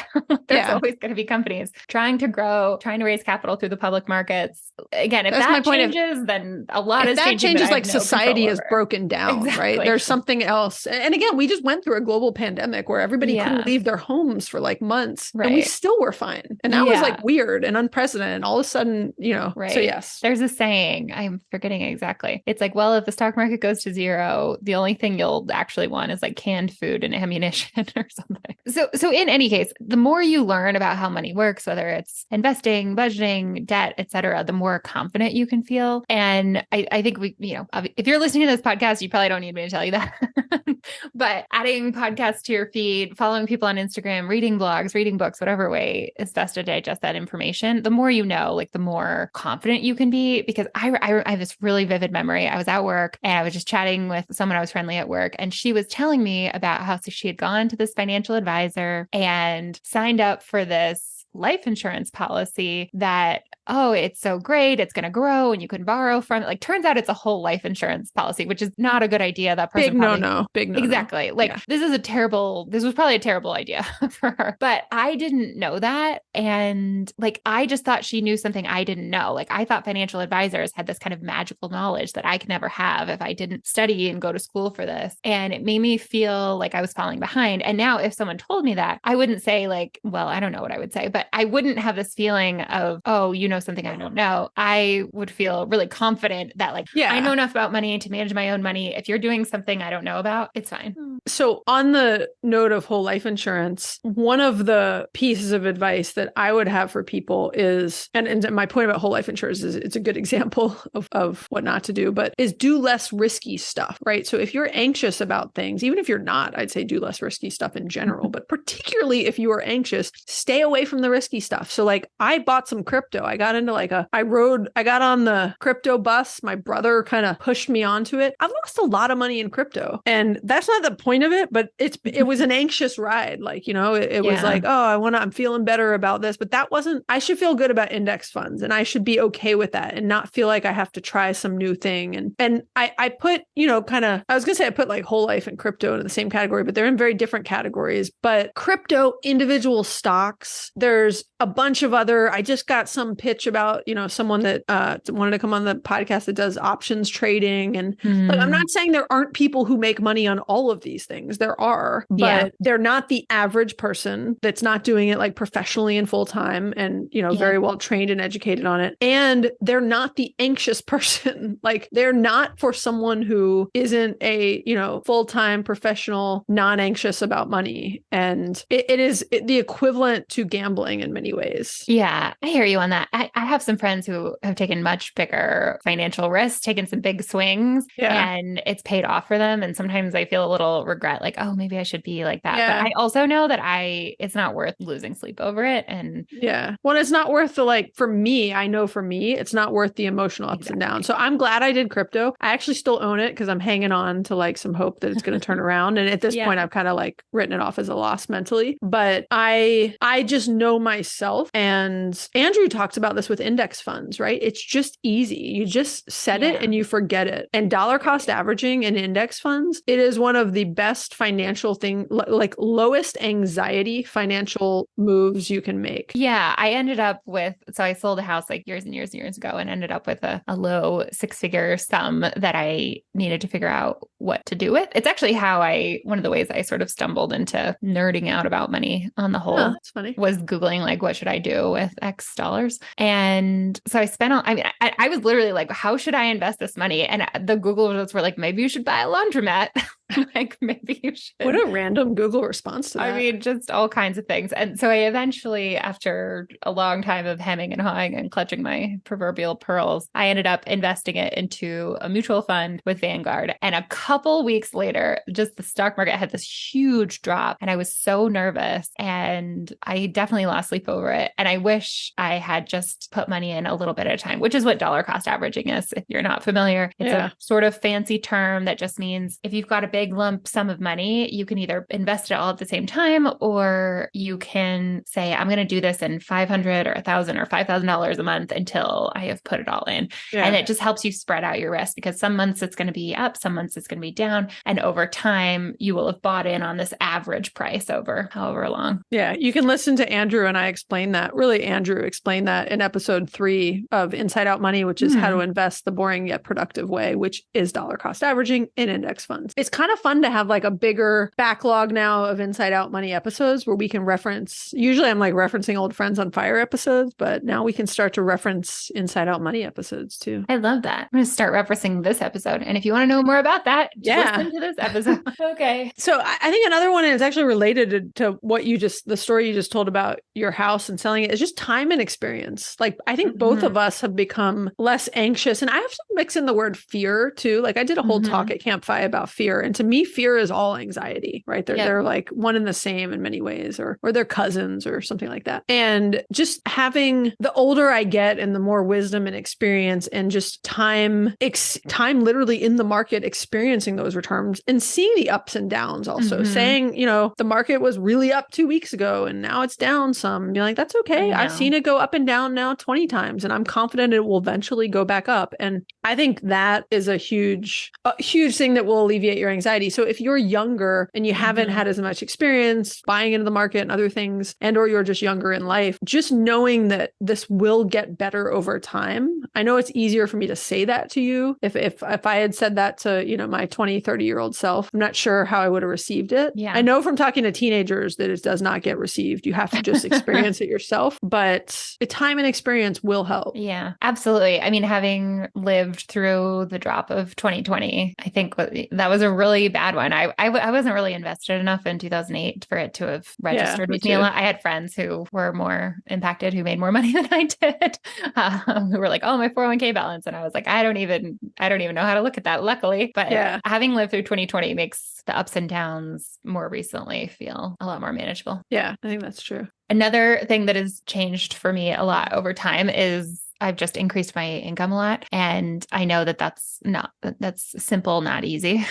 There's always going to be companies trying to grow, trying to raise capital through the public markets. Again, if that changes, then a lot is changing. If that changes, like society is broken down, right? There's something else. And again, we just went through a global pandemic where everybody couldn't leave their homes for like months and we still were fine. And that was like weird and unprecedented. And all of a sudden, so yes. There's a saying, I'm forgetting exactly. It's like, well, if the stock market goes to zero, the only thing you'll actually want is like canned food and ammunition or something. So in any case, the more you learn about how money works, whether it's investing, budgeting, debt, et cetera, the more confident you can feel. And I think if you're listening to this podcast, you probably don't need me to tell you that. But adding podcasts to your feed, following people on Instagram, reading blogs, reading books, whatever way is best to digest that information, the more you know, like the more confident you can be. Because I have this really vivid memory. I was at work and I was just chatting with someone I was friendly at work, and she was telling me about how she had gone to this financial advisor and signed up for this life insurance policy that, oh, it's so great, it's going to grow and you can borrow from it. Like, turns out it's a whole life insurance policy, which is not a good idea. That person big no. Exactly. Like this was probably a terrible idea for her, but I didn't know that. And like, I just thought she knew something I didn't know. Like, I thought financial advisors had this kind of magical knowledge that I could never have if I didn't study and go to school for this. And it made me feel like I was falling behind. And now if someone told me that, I wouldn't say like, well, I don't know what I would say, but I wouldn't have this feeling of, oh, you know something I don't know. I would feel really confident that like, I know enough about money to manage my own money. If you're doing something I don't know about, it's fine. So on the note of whole life insurance, one of the pieces of advice that I would have for people is, and my point about whole life insurance is it's a good example of what not to do, but is do less risky stuff, right? So if you're anxious about things, even if you're not, I'd say do less risky stuff in general, but particularly if you are anxious, stay away from the risky stuff. So like I bought some crypto. I got into I got on the crypto bus. My brother kind of pushed me onto it. I've lost a lot of money in crypto, and that's not the point of it, but it was an anxious ride. Like, it was like, oh, I'm feeling better about this, but I should feel good about index funds and I should be okay with that and not feel like I have to try some new thing. And I put, I was gonna say I put like whole life and crypto into the same category, but they're in very different categories. But crypto, individual stocks, there's a bunch of other, I just got some pitch about, someone that wanted to come on the podcast that does options trading. And like, I'm not saying there aren't people who make money on all of these things. There are, but they're not the average person that's not doing it like professionally and full time and, very well trained and educated on it. And they're not the anxious person. Like, they're not for someone who isn't a, full-time professional, non-anxious about money. And it is the equivalent to gambling in many ways. Yeah, I hear you on that. I have some friends who have taken much bigger financial risks, taken some big swings, and it's paid off for them. And sometimes I feel a little regret, like, oh, maybe I should be like that. But I also know that it's not worth losing sleep over it. And well, it's not worth for me, it's not worth the emotional ups and downs. So I'm glad I did crypto. I actually still own it because I'm hanging on to like some hope that it's going to turn around. And at this point, I've kind of like written it off as a loss mentally. But I just know myself. And Andrew talks about about this with index funds, right? It's just easy. You just set it Yeah. and you forget it. And dollar cost averaging in index funds, it is one of the best financial like lowest anxiety financial moves you can make. Yeah, I ended up with, so I sold a house like years and years and years ago and ended up with a low six-figure sum that I needed to figure out what to do with. It's actually one of the ways I sort of stumbled into nerding out about money on the whole. Oh, that's funny. Was Googling like, what should I do with X dollars? And so I spent, I was literally like, how should I invest this money? And the Google results were like, maybe you should buy a laundromat. Like, maybe you should. What a random Google response to that. I mean, just all kinds of things. And so I eventually, after a long time of hemming and hawing and clutching my proverbial pearls, I ended up investing it into a mutual fund with Vanguard. And a couple weeks later, just the stock market had this huge drop and I was so nervous and I definitely lost sleep over it. And I wish I had just put money in a little bit at a time, which is what dollar cost averaging is. If you're not familiar, it's a sort of fancy term that just means if you've got a big lump sum of money, you can either invest it all at the same time, or you can say, I'm going to do this in $500 or $1,000 or $5,000 a month until I have put it all in. Yeah. And it just helps you spread out your risk because some months it's going to be up, some months it's going to be down. And over time, you will have bought in on this average price over however long. Yeah. You can listen to Andrew and I explain that. Really, Andrew explained that in episode 3 of Inside Out Money, which is how to invest the boring yet productive way, which is dollar cost averaging in index funds. It's kind of fun to have like a bigger backlog now of Inside Out Money episodes where we can reference, usually I'm like referencing old Friends on Fire episodes, but now we can start to reference Inside Out Money episodes too. I love that. I'm going to start referencing this episode. And if you want to know more about that, Yeah. listen to this episode. Okay. So I think another one is actually related to what the story you just told about your house and selling it is just time and experience. Like I think both of us have become less anxious, and I have to mix in the word fear too. Like I did a whole talk at Camp FI about fear, and to me, fear is all anxiety, right? They're like one and the same in many ways, or they're cousins or something like that. And just having the older I get and the more wisdom and experience and just time literally in the market, experiencing those returns and seeing the ups and downs also saying, the market was really up 2 weeks ago and now it's down some. You're like, that's okay. I've seen it go up and down now 20 times and I'm confident it will eventually go back up. And I think that is a huge thing that will alleviate your anxiety. So if you're younger and you haven't had as much experience buying into the market and other things, and or you're just younger in life, just knowing that this will get better over time. I know it's easier for me to say that to you. If I had said that to, my 20, 30-year-old self, I'm not sure how I would have received it. Yeah. I know from talking to teenagers that it does not get received. You have to just experience it yourself, but the time and experience will help. Yeah, absolutely. I mean, having lived through the drop of 2020, I think that was a really bad one. I wasn't really invested enough in 2008 for it to have registered with me a lot. I had friends who were more impacted, who made more money than I did, who were like, oh, my 401k balance. And I was like, I don't even know how to look at that, luckily. But having lived through 2020 makes the ups and downs more recently feel a lot more manageable. Yeah, I think that's true. Another thing that has changed for me a lot over time is I've just increased my income a lot. And I know that's simple, not easy.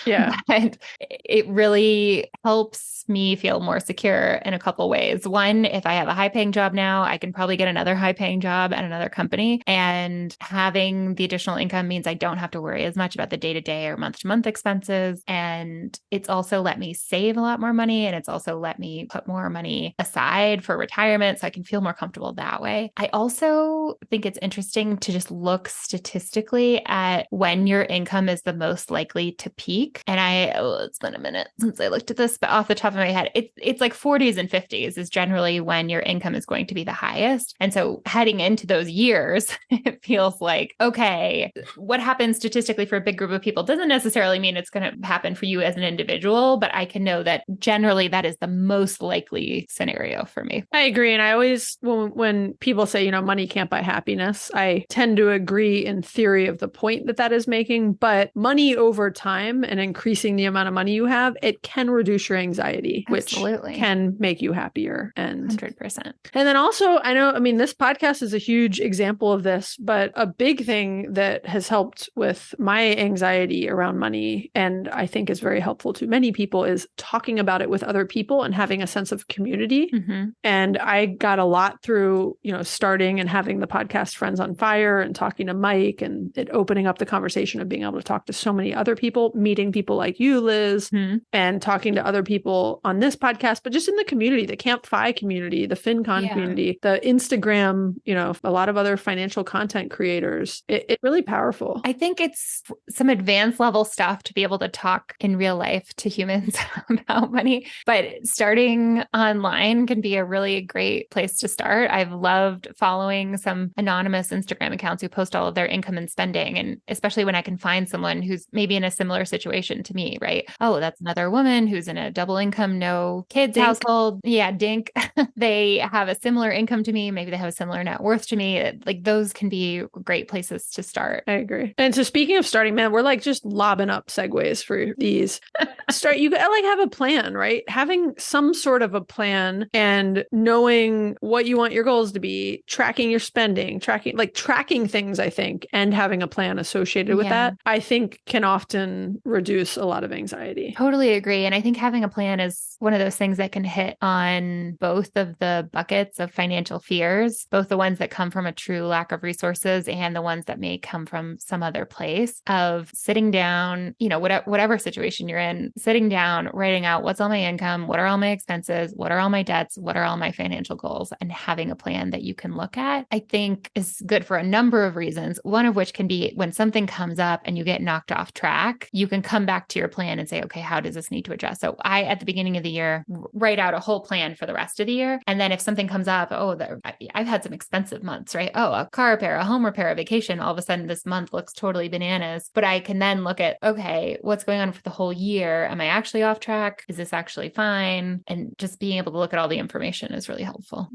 Yeah. But it really helps me feel more secure in a couple ways. One, if I have a high paying job now, I can probably get another high paying job at another company. And having the additional income means I don't have to worry as much about the day-to-day or month-to-month expenses. And it's also let me save a lot more money. And it's also let me put more money aside for retirement so I can feel more comfortable that way. I also think it's interesting to just look statistically at when your income is the most likely to peak. And it's been a minute since I looked at this, but off the top of my head, it's like 40s and 50s is generally when your income is going to be the highest. And so heading into those years, it feels like, okay, what happens statistically for a big group of people doesn't necessarily mean it's going to happen for you as an individual, but I can know that generally that is the most likely scenario for me. I agree. And I always, when people say, money can't buy happiness, happiness. I tend to agree in theory of the point that that is making, but money over time and increasing the amount of money you have, it can reduce your anxiety, Absolutely. which can make you happier. And 100%. and then also, I mean, this podcast is a huge example of this, but a big thing that has helped with my anxiety around money, and I think is very helpful to many people, is talking about it with other people and having a sense of community. Mm-hmm. And I got a lot through, starting and having the podcast Friends on Fire and talking to Mike, and it opening up the conversation of being able to talk to so many other people, meeting people like you, Liz, Mm-hmm. and talking to other people on this podcast, but just in the community, the Camp Fi community, the FinCon community, the Instagram, a lot of other financial content creators. It's really powerful. I think it's some advanced level stuff to be able to talk in real life to humans about money, but starting online can be a really great place to start. I've loved following some anonymous Instagram accounts who post all of their income and spending. And especially when I can find someone who's maybe in a similar situation to me, right? Oh, that's another woman who's in a double income, no kids Dink. household. Yeah, dink. They have a similar income to me. Maybe they have a similar net worth to me. Like those can be great places to start. I agree. And so speaking of starting, man, we're like just lobbing up segues for these. You gotta like have a plan, right? Having some sort of a plan and knowing what you want your goals to be, tracking your spending, tracking things, I think, and having a plan associated with that, I think can often reduce a lot of anxiety. Totally agree. And I think having a plan is one of those things that can hit on both of the buckets of financial fears, both the ones that come from a true lack of resources and the ones that may come from some other place of sitting down, whatever situation you're in, sitting down, writing out what's all my income, what are all my expenses, what are all my debts, what are all my financial goals, and having a plan that you can look at, I think is good for a number of reasons. One of which can be when something comes up and you get knocked off track, you can come back to your plan and say, okay, how does this need to adjust? So I, at the beginning of the year, write out a whole plan for the rest of the year. And then if something comes up, I've had some expensive months, right? Oh, a car repair, a home repair, a vacation. All of a sudden this month looks totally bananas, but I can then look at, okay, what's going on for the whole year? Am I actually off track? Is this actually fine? And just being able to look at all the information is really helpful.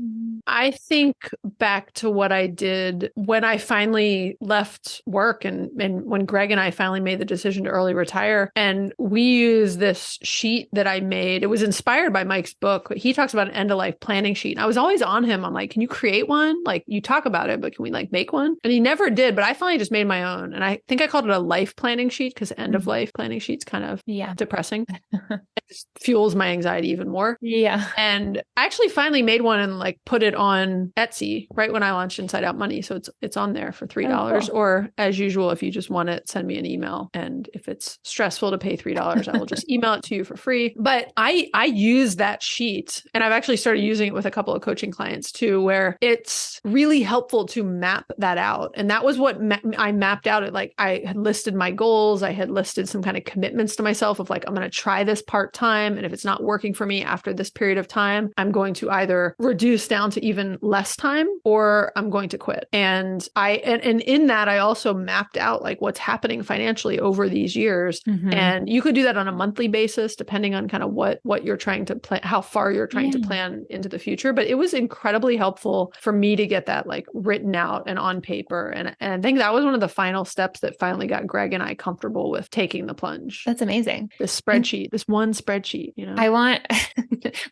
I think back to what I did when I finally left work and when Greg and I finally made the decision to early retire. And we used this sheet that I made. It was inspired by Mike's book. He talks about an end of life planning sheet. And I was always on him. I'm like, can you create one? Like you talk about it, but can we like make one? And he never did, but I finally just made my own. And I think I called it a life planning sheet because end of life planning sheet's kind of depressing. It just fuels my anxiety even more. Yeah. And I actually finally made one and like put it on Etsy right when I launched Inside Out Money. So it's on there for $3. Oh, cool. Or as usual, if you just want it, send me an email. And if it's stressful to pay $3, I will just email it to you for free. But I use that sheet, and I've actually started using it with a couple of coaching clients too, where it's really helpful to map that out. And that was what I mapped out. I had listed my goals. I had listed some kind of commitments to myself of like, I'm going to try this part-time. And if it's not working for me after this period of time, I'm going to either reduce down to even less time or I'm going to quit. And in that, I also mapped out like what's happening financially over these years. Mm-hmm. And you could do that on a monthly basis, depending on kind of what you're trying to plan, how far you're trying to plan into the future. But it was incredibly helpful for me to get that like written out and on paper. And I think that was one of the final steps that finally got Greg and I comfortable with taking the plunge. That's amazing. This spreadsheet, this one spreadsheet, I want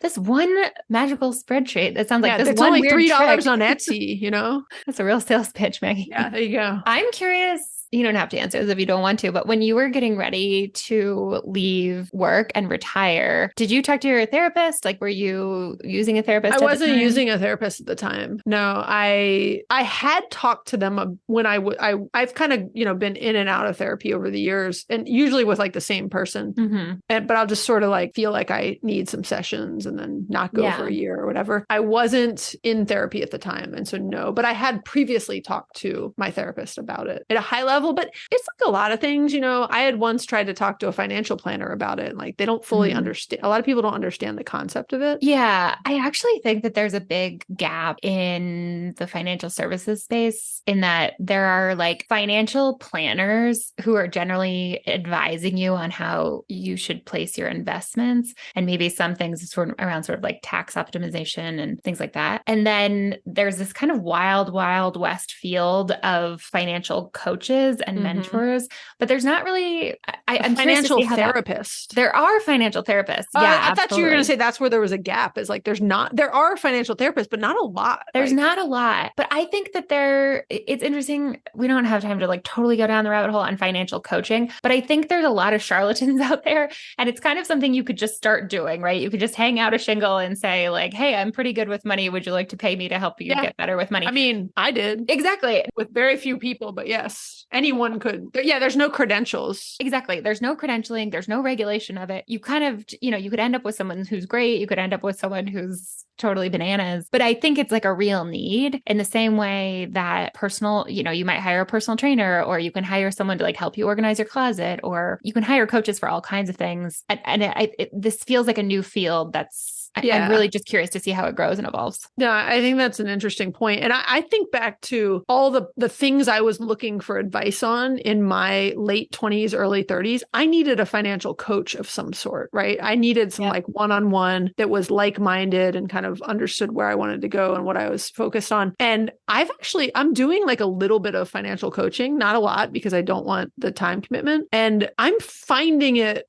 this one magical spreadsheet. That sounds like this it's one only weird $3 trick. on Etsy, That's a real sales pitch, Maggie. Yeah, there you go. I'm curious. You don't have to answer this if you don't want to, but when you were getting ready to leave work and retire, did you talk to your therapist? Like, were you using a therapist? I wasn't using a therapist at the time. No, I had talked to them when I've kind of, been in and out of therapy over the years, and usually with like the same person. Mm-hmm. But I'll just sort of like feel like I need some sessions and then not go for a year or whatever. I wasn't in therapy at the time. And so no, but I had previously talked to my therapist about it. At a high level, level, but it's like a lot of things, I had once tried to talk to a financial planner about it. And like, they don't fully understand. A lot of people don't understand the concept of it. Yeah, I actually think that there's a big gap in the financial services space in that there are like financial planners who are generally advising you on how you should place your investments and maybe some things sort of around sort of like tax optimization and things like that. And then there's this kind of wild west field of financial coaches and mentors, but there's not really I'm financial curious to see how therapist. there are financial therapists. Yeah, I thought you were going to say that's where there was a gap. Is like there are financial therapists, but not a lot. There's not a lot, but I think that it's interesting. We don't have time to like totally go down the rabbit hole on financial coaching, but I think there's a lot of charlatans out there, and it's kind of something you could just start doing, right? You could just hang out a shingle and say like, hey, I'm pretty good with money. Would you like to pay me to help you get better with money? I mean, I did. Exactly. With very few people, but yes, anyone could. There's no credentials. Exactly. There's no credentialing. There's no regulation of it. You kind of, you could end up with someone who's great. You could end up with someone who's totally bananas. But I think it's like a real need in the same way that you might hire a personal trainer, or you can hire someone to like help you organize your closet, or you can hire coaches for all kinds of things. And this feels like a new field that's I'm really just curious to see how it grows and evolves. Yeah, I think that's an interesting point. And I think back to all the things I was looking for advice on in my late 20s, early 30s. I needed a financial coach of some sort, right? I needed some like one-on-one that was like-minded and kind of understood where I wanted to go and what I was focused on. And I'm doing like a little bit of financial coaching, not a lot because I don't want the time commitment. And I'm finding it,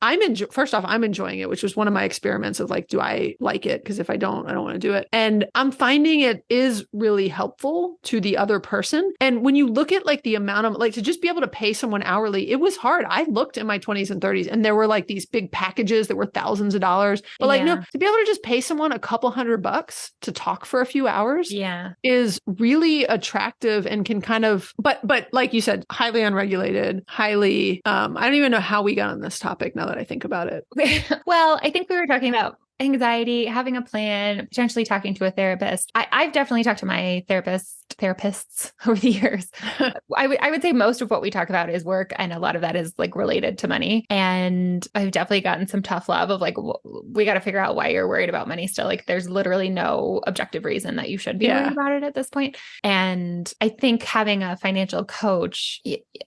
first off, I'm enjoying it, which was one of my experiments of like, do I like it? Because if I don't want to do it. And I'm finding it is really helpful to the other person. And when you look at like the amount of like to just be able to pay someone hourly, it was hard. I looked in my 20s and 30s and there were like these big packages that were thousands of dollars. But like, no, to be able to just pay someone a couple $100 to talk for a few hours is really attractive and can kind of, but like you said, highly unregulated, highly, I don't even know how we got on this topic now that I think about it. Well, I think we were talking about anxiety, having a plan, potentially talking to a therapist. I've definitely talked to my therapists over the years. I would say most of what we talk about is work, and a lot of that is like related to money. And I've definitely gotten some tough love of like, we got to figure out why you're worried about money still. Like there's literally no objective reason that you should be worried about it at this point. And I think having a financial coach,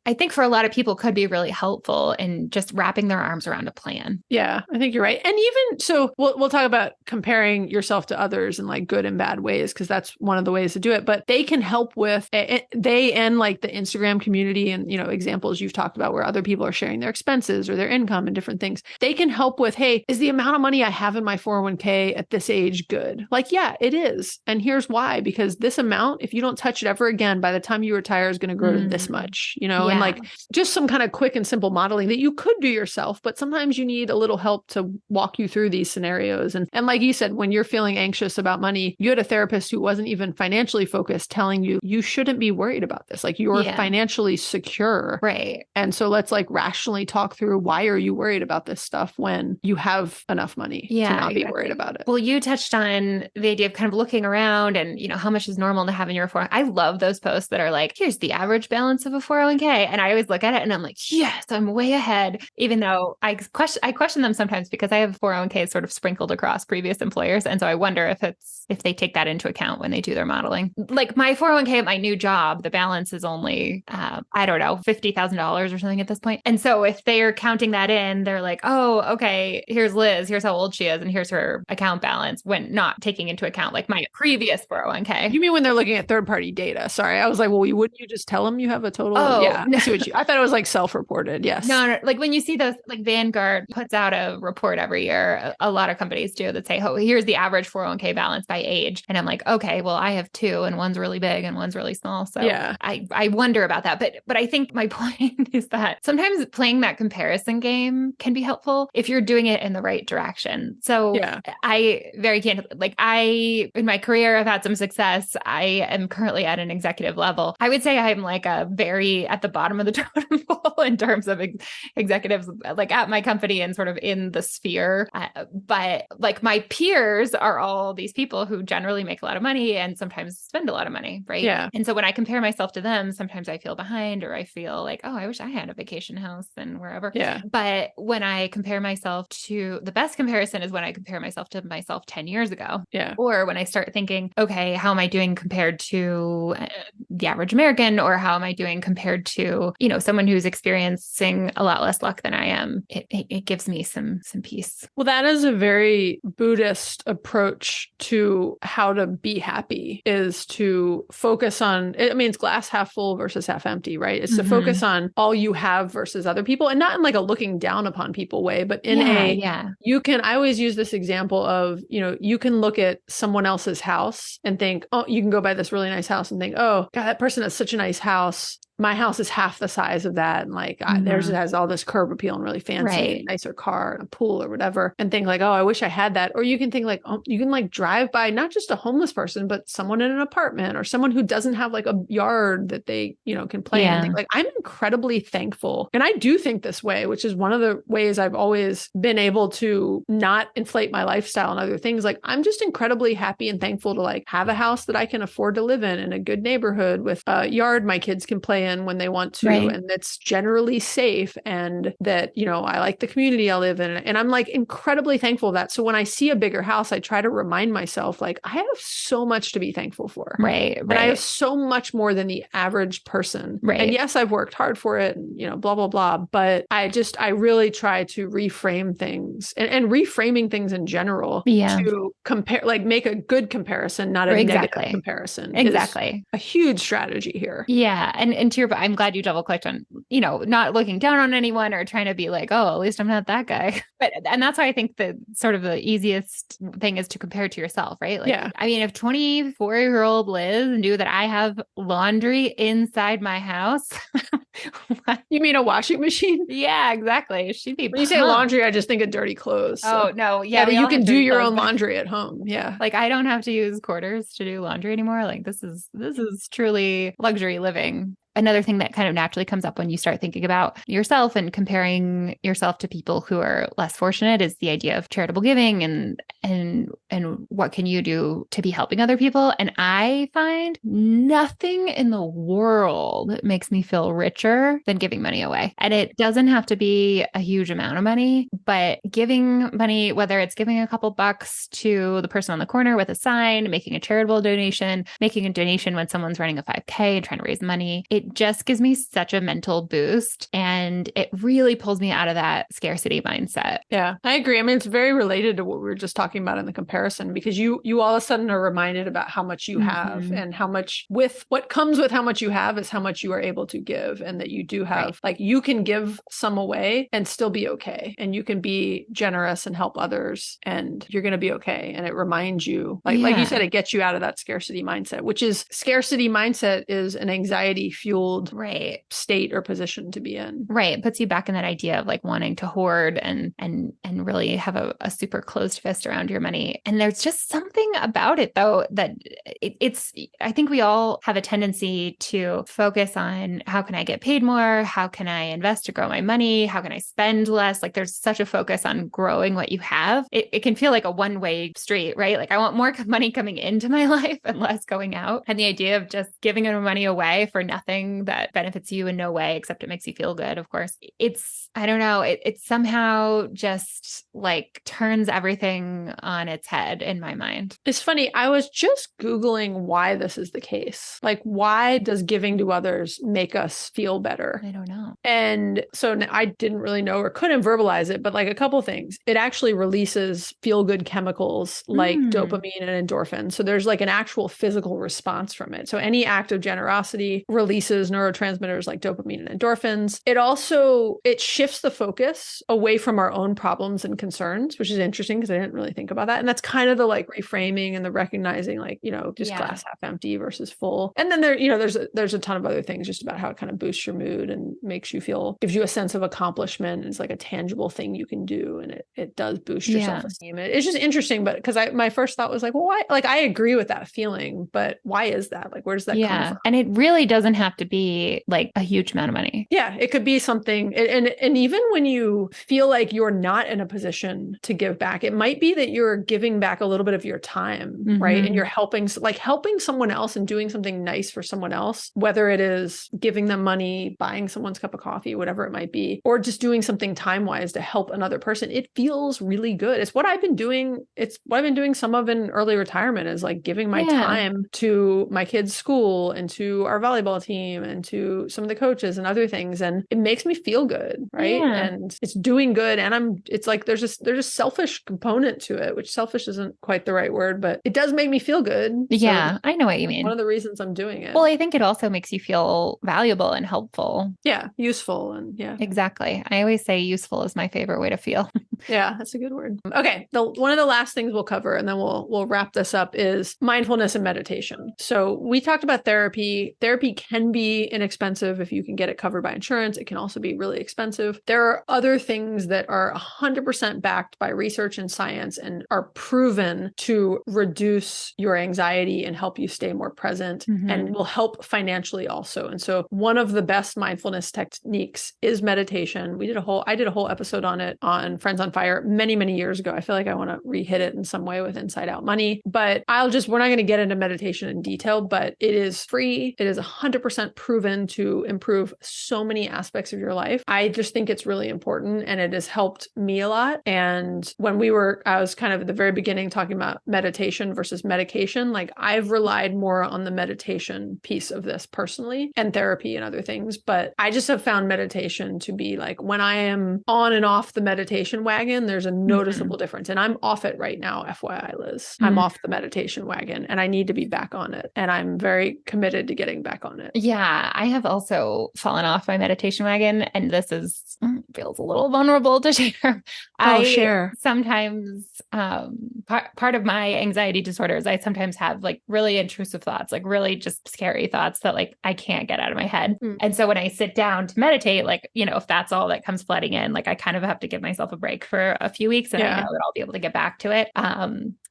I think for a lot of people could be really helpful in just wrapping their arms around a plan. Yeah, I think you're right. And even so, we'll talk about comparing yourself to others in like good and bad ways, because that's one of the ways to do it. But they can help with they and like the Instagram community and, examples you've talked about where other people are sharing their expenses or their income and different things. They can help with, hey, is the amount of money I have in my 401k at this age good? Like, yeah, it is. And here's why, because this amount, if you don't touch it ever again, by the time you retire is going to grow to this much, and like just some kind of quick and simple modeling that you could do yourself, but sometimes you need a little help to walk you through these scenarios. And like you said, when you're feeling anxious about money, you had a therapist who wasn't even financially focused telling you shouldn't be worried about this. Like you're financially secure. Right. And so let's like rationally talk through, why are you worried about this stuff when you have enough money to not be worried about it? Well, you touched on the idea of kind of looking around and, how much is normal to have in your 401k. I love those posts that are like, here's the average balance of a 401k. And I always look at it and I'm like, yes, I'm way ahead. Even though I question them sometimes because I have 401k sort of sprinkled across previous employers. And so I wonder if they take that into account when they do their modeling. Like my 401k at my new job, the balance is only, I don't know, $50,000 or something at this point. And so if they're counting that in, they're like, oh, okay, here's Liz, here's how old she is, and here's her account balance, when not taking into account like my previous 401k. You mean when they're looking at third-party data? Sorry, I was like, well, wouldn't you just tell them you have a total? Oh, yeah, no. I thought it was like self-reported. Yes. No, like when you see those, like Vanguard puts out a report every year, a lot of companies do, that say, oh, here's the average 401k balance by age. And I'm like, okay, well, I have two and one's really big and one's really small. So I wonder about that. But I think my point is that sometimes playing that comparison game can be helpful if you're doing it in the right direction. So I very candidly, like in my career, I've had some success. I am currently at an executive level. I would say I'm like a very at the bottom of the totem pole in terms of executives, like at my company and sort of in the sphere. But like my peers are all these people who generally make a lot of money and sometimes spend a lot of money. money, right? Yeah. And so when I compare myself to them, sometimes I feel behind, or I feel like, oh, I wish I had a vacation house and wherever. Yeah. But when I compare myself to, the best comparison is when I compare myself to myself 10 years ago. Yeah. Or when I start thinking, okay, how am I doing compared to the average American? Or how am I doing compared to, you know, someone who's experiencing a lot less luck than I am? It gives me some peace. Well, that is a very Buddhist approach to how to be happy, is to focus on, I mean, it's glass half full versus half empty, right? It's to focus on all you have versus other people, and not in like a looking down upon people way, but in I always use this example of, you know, you can look at someone else's house and think, oh, you can go by this really nice house and think, oh God, that person has such a nice house. My house is half the size of that. And like theirs has all this curb appeal and really fancy, nicer car and a pool or whatever. And think like, oh, I wish I had that. Or you can think like, oh, you can like drive by not just a homeless person, but someone in an apartment or someone who doesn't have like a yard that they, you know, can play in. And think like, I'm incredibly thankful. And I do think this way, which is one of the ways I've always been able to not inflate my lifestyle and other things. Like I'm just incredibly happy and thankful to like have a house that I can afford to live in a good neighborhood with a yard my kids can play in when they want to, and that's generally safe, and that, you know, I like the community I live in, and I'm like incredibly thankful for that. So when I see a bigger house, I try to remind myself like I have so much to be thankful for, and I have so much more than the average person, and yes, I've worked hard for it, and, you know, blah blah blah, but I really try to reframe things, and reframing things in general to compare, like make a good comparison, not a negative comparison, is a huge strategy here. And to your, I'm glad you double clicked on, you know, not looking down on anyone or trying to be like, oh, at least I'm not that guy. And that's why I think the sort of the easiest thing is to compare to yourself, right? Like, I mean, if 24-year-old Liz knew that I have laundry inside my house. You mean a washing machine? Yeah, exactly. She'd be When you say laundry, I just think of dirty clothes. So. Oh, no. But you can do your own laundry at home. Yeah. Like I don't have to use quarters to do laundry anymore. Like this is truly luxury living. Another thing that kind of naturally comes up when you start thinking about yourself and comparing yourself to people who are less fortunate is the idea of charitable giving and what can you do to be helping other people. And I find nothing in the world makes me feel richer than giving money away. And it doesn't have to be a huge amount of money, but giving money, whether it's giving a couple bucks to the person on the corner with a sign, making a charitable donation, making a donation when someone's running a 5K and trying to raise money, it just gives me such a mental boost, and it really pulls me out of that scarcity mindset. Yeah, I agree. I mean, it's very related to what we were just talking about in the comparison, because you all of a sudden are reminded about how much you have, and how much with what comes with how much you have is how much you are able to give, and that you do have, like you can give some away and still be okay. And you can be generous and help others and you're going to be okay. And it reminds you, like you said, it gets you out of that scarcity mindset, which is scarcity mindset is an anxiety fueled state or position to be in. It puts you back in that idea of like wanting to hoard and really have a super closed fist around your money. And there's just something about it though, that it's, I think we all have a tendency to focus on how can I get paid more? How can I invest to grow my money? How can I spend less? Like there's such a focus on growing what you have. It can feel like a one-way street, right? Like I want more money coming into my life and less going out. And the idea of just giving money away for nothing that benefits you in no way, except it makes you feel good, of course. It's, I don't know, it somehow just like turns everything on its head in my mind. It's funny. I was just Googling why this is the case. Like, why does giving to others make us feel better? I don't know. And so I didn't really know or couldn't verbalize it, but like a couple things. It actually releases feel-good chemicals like dopamine and endorphin. So there's like an actual physical response from it. So any act of generosity releases neurotransmitters like dopamine and endorphins. It shifts the focus away from our own problems and concerns, which is interesting because I didn't really think about that. And that's kind of the like reframing and the recognizing, like, you know, just glass half empty versus full. And then there's a ton of other things just about how it kind of boosts your mood and makes you feel, gives you a sense of accomplishment. It's like a tangible thing you can do, and it does boost your self-esteem. It's just interesting, but because my first thought was like, well, why? Like I agree with that feeling, but why is that? Like, where does that come from? And it really doesn't have to be like a huge amount of money. Yeah, it could be something. And even when you feel like you're not in a position to give back, it might be that you're giving back a little bit of your time, right? And you're helping someone else and doing something nice for someone else, whether it is giving them money, buying someone's cup of coffee, whatever it might be, or just doing something time-wise to help another person. It feels really good. It's what I've been doing. It's what I've been doing some of in early retirement, is like giving my time to my kids' school and to our volleyball team and to some of the coaches and other things. And it makes me feel good, right? And it's doing good. And it's like there's a selfish component to it, which selfish isn't quite the right word, but it does make me feel good. Yeah, So I know what you mean. one of the reasons I'm doing it. Well, I think it also makes you feel valuable and helpful. Yeah, useful. And Exactly. I always say useful is my favorite way to feel. Yeah, that's a good word. Okay. One of the last things we'll cover, and then we'll wrap this up, is mindfulness and meditation. So we talked about therapy. Therapy can be inexpensive if you can get it covered by insurance. It can also be really expensive. There are other things that are 100% backed by research and science and are proven to reduce your anxiety and help you stay more present and will help financially also. And so one of the best mindfulness techniques is meditation. I did a whole episode on it on Friends on Fire many, many years ago. I feel like I want to re-hit it in some way with Inside Out Money, but we're not going to get into meditation in detail, but it is free. It is 100% proven to improve so many aspects of your life. I just think it's really important, and it has helped me a lot. And when I was kind of at the very beginning talking about meditation versus medication, like I've relied more on the meditation piece of this personally, and therapy and other things. But I just have found meditation to be like, when I am on and off the meditation wagon, there's a noticeable difference. And I'm off it right now, FYI, Liz. I'm off the meditation wagon and I need to be back on it. And I'm very committed to getting back on it. Yeah, I have also fallen off my meditation wagon, and this feels a little vulnerable to share. Share. Sometimes part of my anxiety disorder is I sometimes have like really intrusive thoughts, like really just scary thoughts that like I can't get out of my head. And so when I sit down to meditate, like, if that's all that comes flooding in, like I kind of have to give myself a break for a few weeks, and I know that I'll be able to get back to it.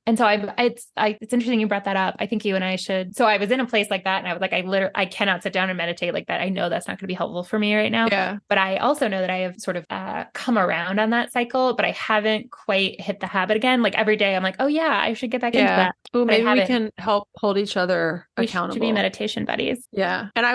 And so it's interesting you brought that up. I think you and I should. So I was in a place like that, and I was like, I cannot sit down and meditate like that. I know that's not going to be helpful for me right now. Yeah. But I also know that I have sort of come around on that cycle, but I haven't quite hit the habit again. Like every day I'm like, oh yeah, I should get back into that. Oh, maybe we can help hold each other accountable. We should be meditation buddies. Yeah. And I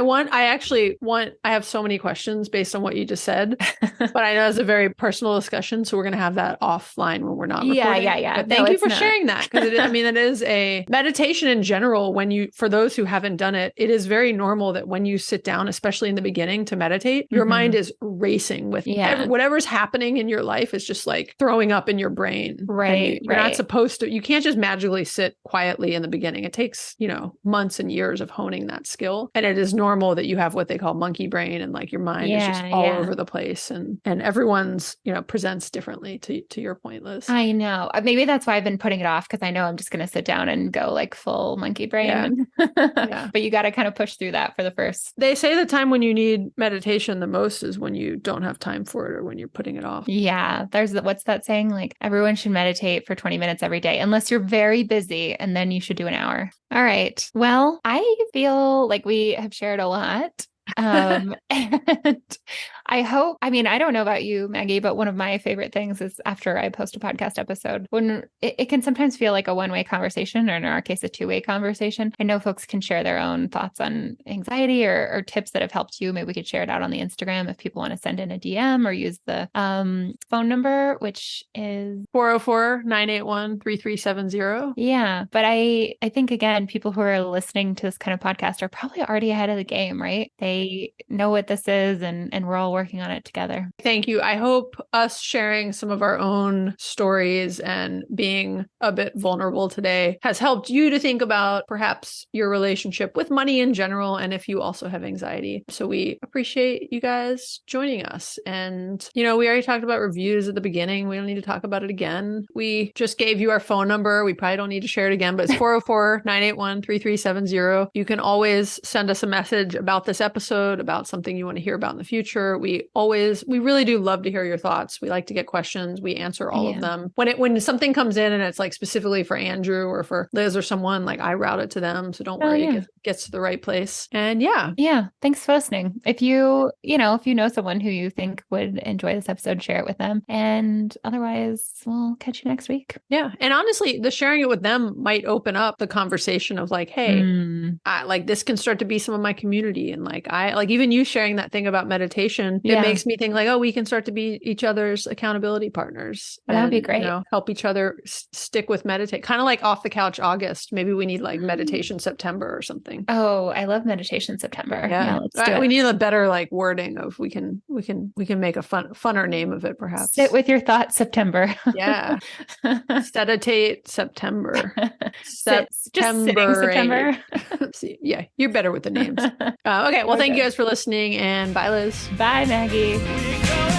have so many questions based on what you just said, but I know it's a very personal discussion. So we're going to have that offline when we're not recording. Yeah. But thank you for sharing that. Because it is a meditation in general. For those who haven't done it, it is very normal that when you sit down, especially in the beginning to meditate, your mind is racing with whatever's happening in your life is just like throwing up in your brain. Right. You're not supposed to, you can't just magically sit quietly in the beginning. It takes, months and years of honing that skill. And it is normal that you have what they call monkey brain, and like your mind is just all over the place, and everyone's, presents differently to your point, Liz. I know. Maybe that's why I've been putting it off, because I know I'm just going to sit down and go like full monkey brain. Yeah. But you got to kind of push through that for the first. They say the time when you need meditation the most is when you don't have time for it or when you're putting it off. Yeah. What's that saying? Like everyone should meditate for 20 minutes every day, unless you're very busy, and then you should do an hour. All right. Well, I feel like we have shared a lot. And I don't know about you, Maggie, but one of my favorite things is after I post a podcast episode, when it can sometimes feel like a one-way conversation, or in our case, a two-way conversation. I know folks can share their own thoughts on anxiety or tips that have helped you. Maybe we could share it out on the Instagram if people want to send in a DM or use the phone number, which is 404-981-3370. Yeah. But I think, again, people who are listening to this kind of podcast are probably already ahead of the game, right? They know what this is, and we're all working on it together. Thank you. I hope us sharing some of our own stories and being a bit vulnerable today has helped you to think about perhaps your relationship with money in general, and if you also have anxiety. So we appreciate you guys joining us. And, we already talked about reviews at the beginning. We don't need to talk about it again. We just gave you our phone number. We probably don't need to share it again, but it's 404-981-3370. You can always send us a message about this episode, about something you want to hear about in the future. We we really do love to hear your thoughts. We like to get questions. We answer all of them. When something comes in and it's like specifically for Andrew or for Liz or someone, like I route it to them. So don't worry, it gets to the right place. And yeah. Thanks for listening. If you know someone who you think would enjoy this episode, share it with them. And otherwise, we'll catch you next week. Yeah. And honestly, the sharing it with them might open up the conversation of like, hey, like this can start to be some of my community. And like, even you sharing that thing about meditation, it makes me think like, oh, we can start to be each other's accountability partners. That would be great. Help each other stick with meditate. Kind of like Off the Couch August. Maybe we need like meditation September or something. Oh, I love meditation September. Yeah, let's do it. We need a better like wording of we can make a funner name of it perhaps. Sit with your thoughts September. Yeah. Seditate September. Just sitting September. Yeah, you're better with the names. Okay, well, thank you guys for listening, and bye, Liz. Bye, Maggie. We go